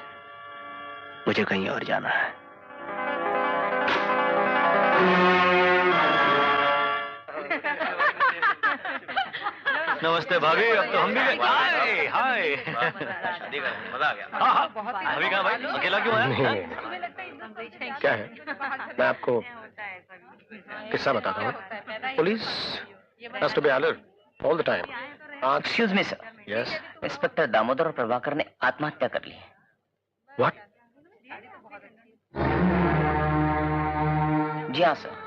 मुझे कहीं और जाना है। नमस्ते भाभी, अब तो हम भी गए। हाय हाय, शादी का मजा आ गया। हाँ हाँ, अभी कहाँ भाई, अकेला क्यों आया? क्या है, मैं आपको किस्सा बताता हूँ। Police has to be alert all the time. Excuse me sir. Yes. Inspector Damodar और प्रभाकर ने आत्महत्या कर ली है। What? जी हाँ सर।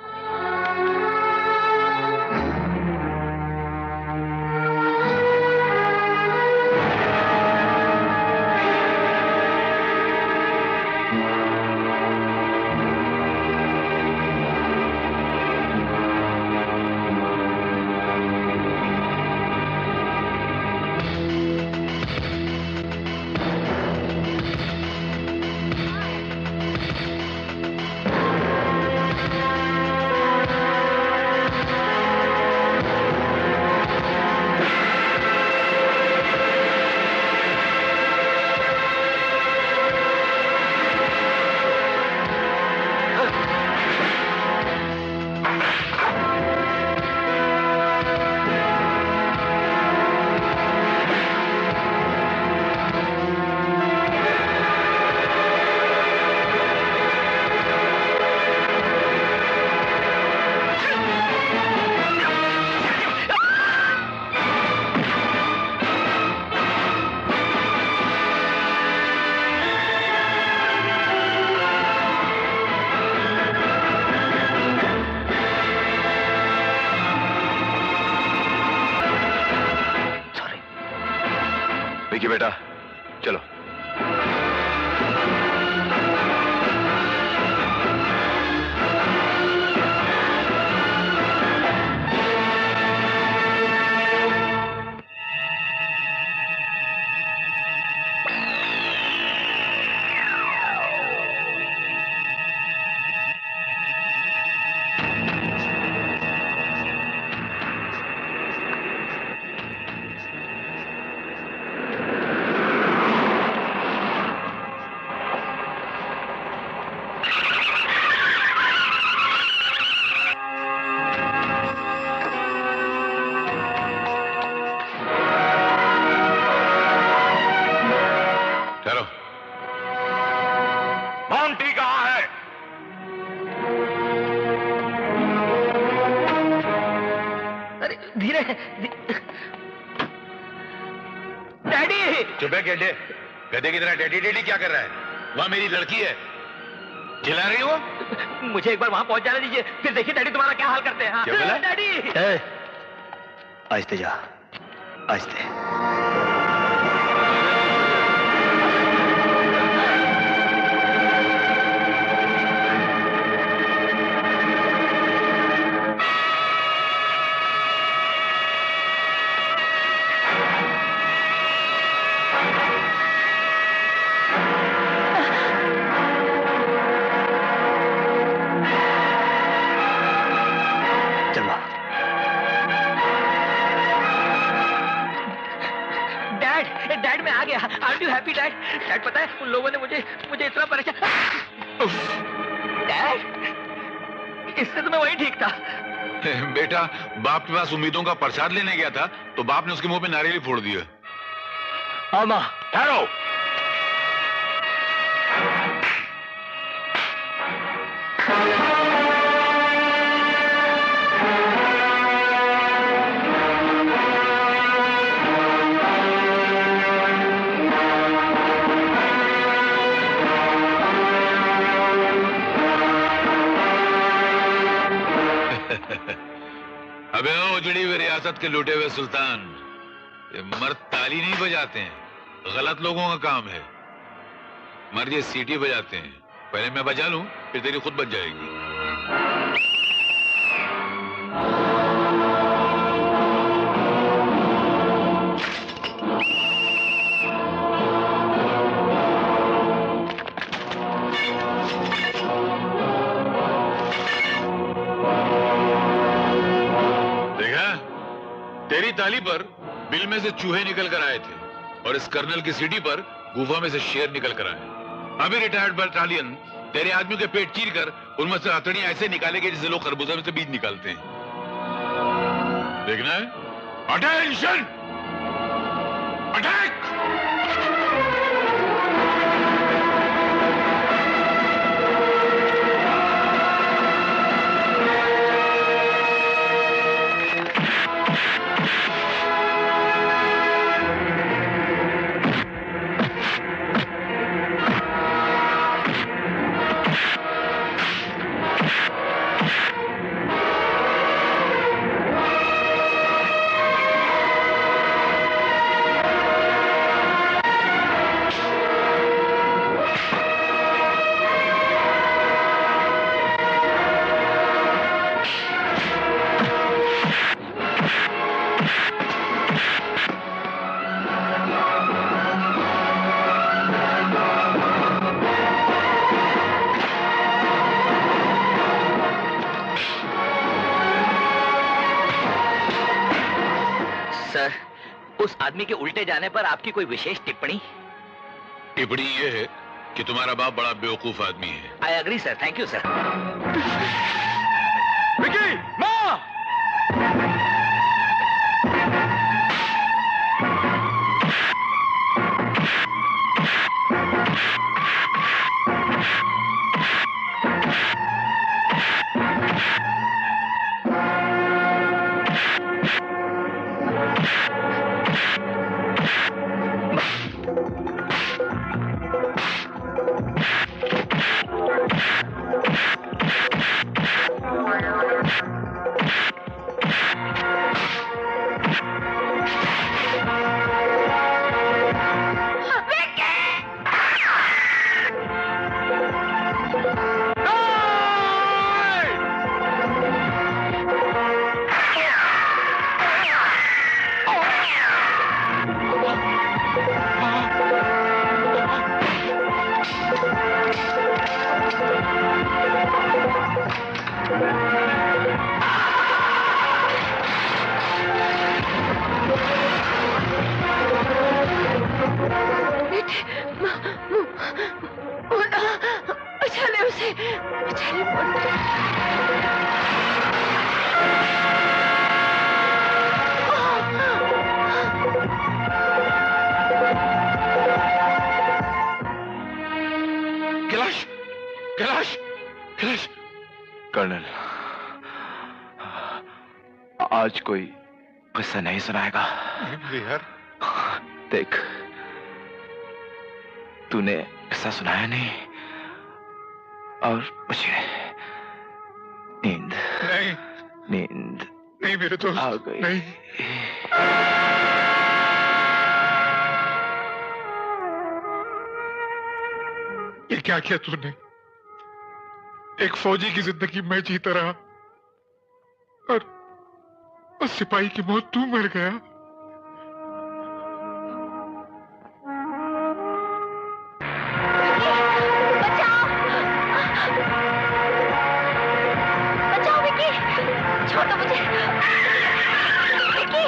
विकी बेटा, चलो। मोंटी कहाँ है? अरे धीरे, डैडी। चुप है गड्ढे, गधे की तरह डैडी डैडी क्या कर रहा है? वहां मेरी लड़की है, चिल्ला रही हो? मुझे एक बार वहां पहुंच जाने दीजिए, फिर देखिए डैडी तुम्हारा क्या हाल करते हैं। हाँ। क्या बोला? डैडी। आहिस्ते जा, आहिस्ते। डैड मैं आ गया। Are you happy dad? Dad पता है उन लोगों ने मुझे इतना परेशान। डैड इससे तो मैं वही ठीक था। बेटा बाप के पास उम्मीदों का प्रसाद लेने गया था तो बाप ने उसके मुंह पे नारियल फोड़ दिया। हाँ माँ, ठहरो। अबे ओ उजड़ी हुई रियासत के लूटे हुए सुल्तान, ये मर्द ताली नहीं बजाते हैं, गलत लोगों का काम है। मर्द ये सीटी बजाते हैं। पहले मैं बजा लूं, फिर तेरी खुद बज जाएगी। तेरी ताली पर बिल में से चूहे निकल कर आए थे और इस कर्नल की सीटी पर गुफा में से शेर निकल कर आए। अभी रिटायर्ड बटालियन तेरे आदमियों के पेट चीर कर उनमें से हथड़ियां ऐसे निकालेंगे जैसे लोग खरबूजा में से बीज निकालते हैं। देखना है? अटेंशन! अटैक! उस आदमी के उल्टे जाने पर आपकी कोई विशेष टिप्पणी? टिप्पणी ये है कि तुम्हारा बाप बड़ा बेवकूफ आदमी है। I agree sir, thank you sir. Vicky, माँ! कर्नल, आज कोई किस्सा नहीं सुनाएगा? यार, देख, तूने किस्सा सुनाया नहीं और मुझे नींद नहीं मेरे दोस्त, आ गई। नहीं। ये क्या किया तूने? एक फौजी की जिंदगी मैं जीता रहा और सिपाही की मौत तू मर गया। बचाओ विकी, छोड़ दो मुझे। विकी,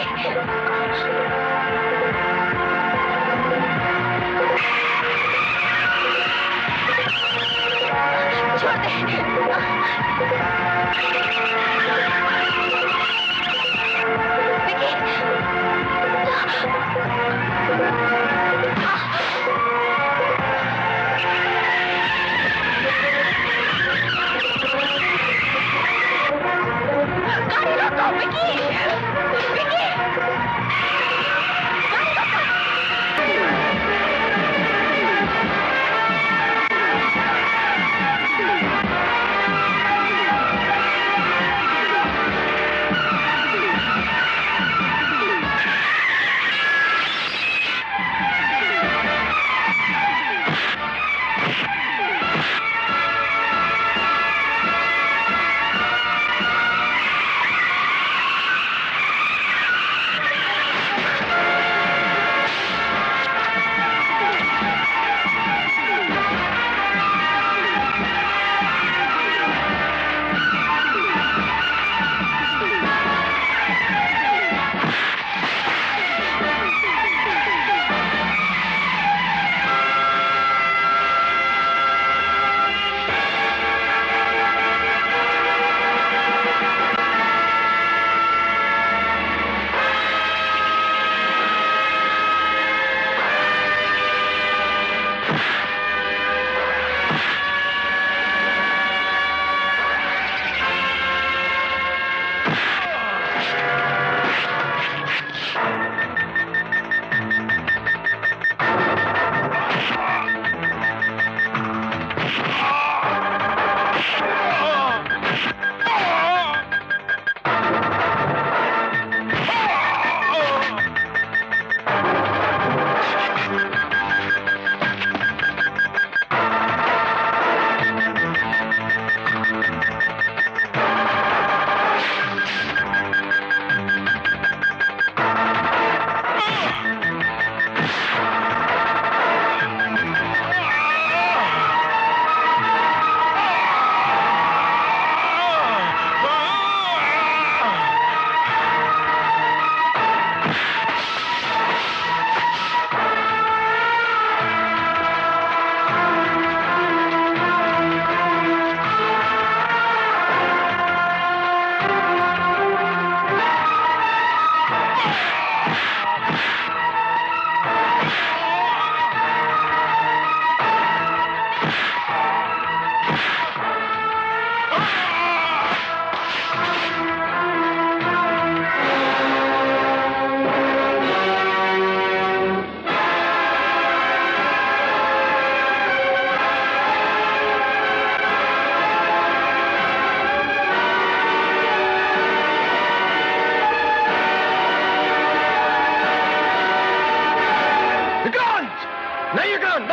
छोड़ दे। गाड़ी रोको विकी, विकी, गाड़ी रोको।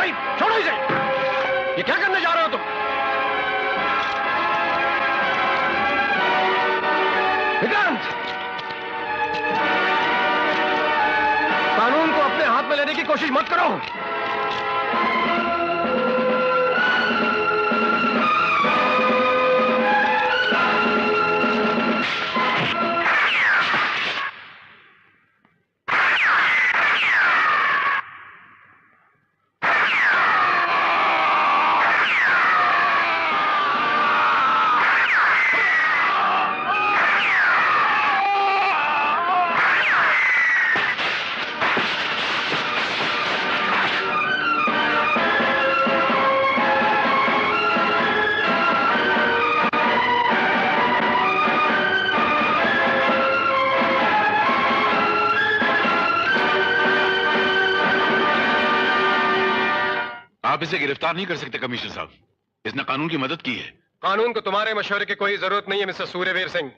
भाई छोड़ो इसे। ये क्या करने जा रहे हो तुम? विक्रांत, कानून को अपने हाथ में लेने की कोशिश मत करो। आप इसे गिरफ्तार नहीं कर सकते कमिश्नर साहब, इसने कानून की मदद की है। कानून को तुम्हारे मशवरे की कोई जरूरत नहीं है मिस्टर सूर्यवीर सिंह।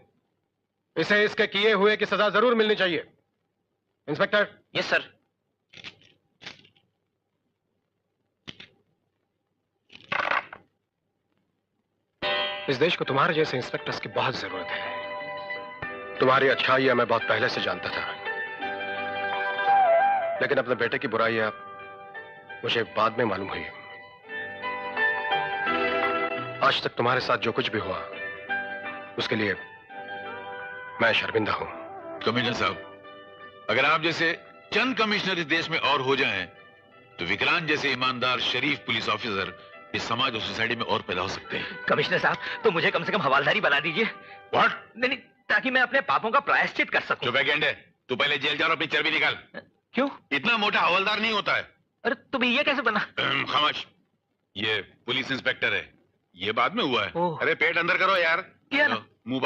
इसे इसके किए हुए की सजा जरूर मिलनी चाहिए। इंस्पेक्टर। Yes sir. इस देश को तुम्हारे जैसे इंस्पेक्टर्स की बहुत जरूरत है। तुम्हारी अच्छाइयां मैं बहुत पहले से जानता था, लेकिन अपने बेटे की बुराइयां मुझे बाद में मालूम हुई। आज तक तुम्हारे साथ जो कुछ भी हुआ उसके लिए मैं शर्मिंदा हूं। कमिश्नर साहब, अगर आप जैसे चंद कमिश्नर इस देश में और हो जाएं, तो विक्रांत जैसे ईमानदार शरीफ पुलिस ऑफिसर इस समाज और सोसाइटी में और पैदा हो सकते हैं। कमिश्नर साहब, तो मुझे कम से कम हवालदारी बना दीजिए। व्हाट? नहीं, ताकि मैं अपने पापों का प्रायश्चित कर सकूं। चुप है गेंडे, तू पहले जेल जा और अपनी चर्बी निकाल। क्यों? इतना मोटा हवलदार नहीं होता है। अरे तुम्हें ये कैसे बना? खामोश, ये पुलिस इंस्पेक्टर है, ये बाद में हुआ है। अरे पेट अंदर करो यार। किया ना? मुंह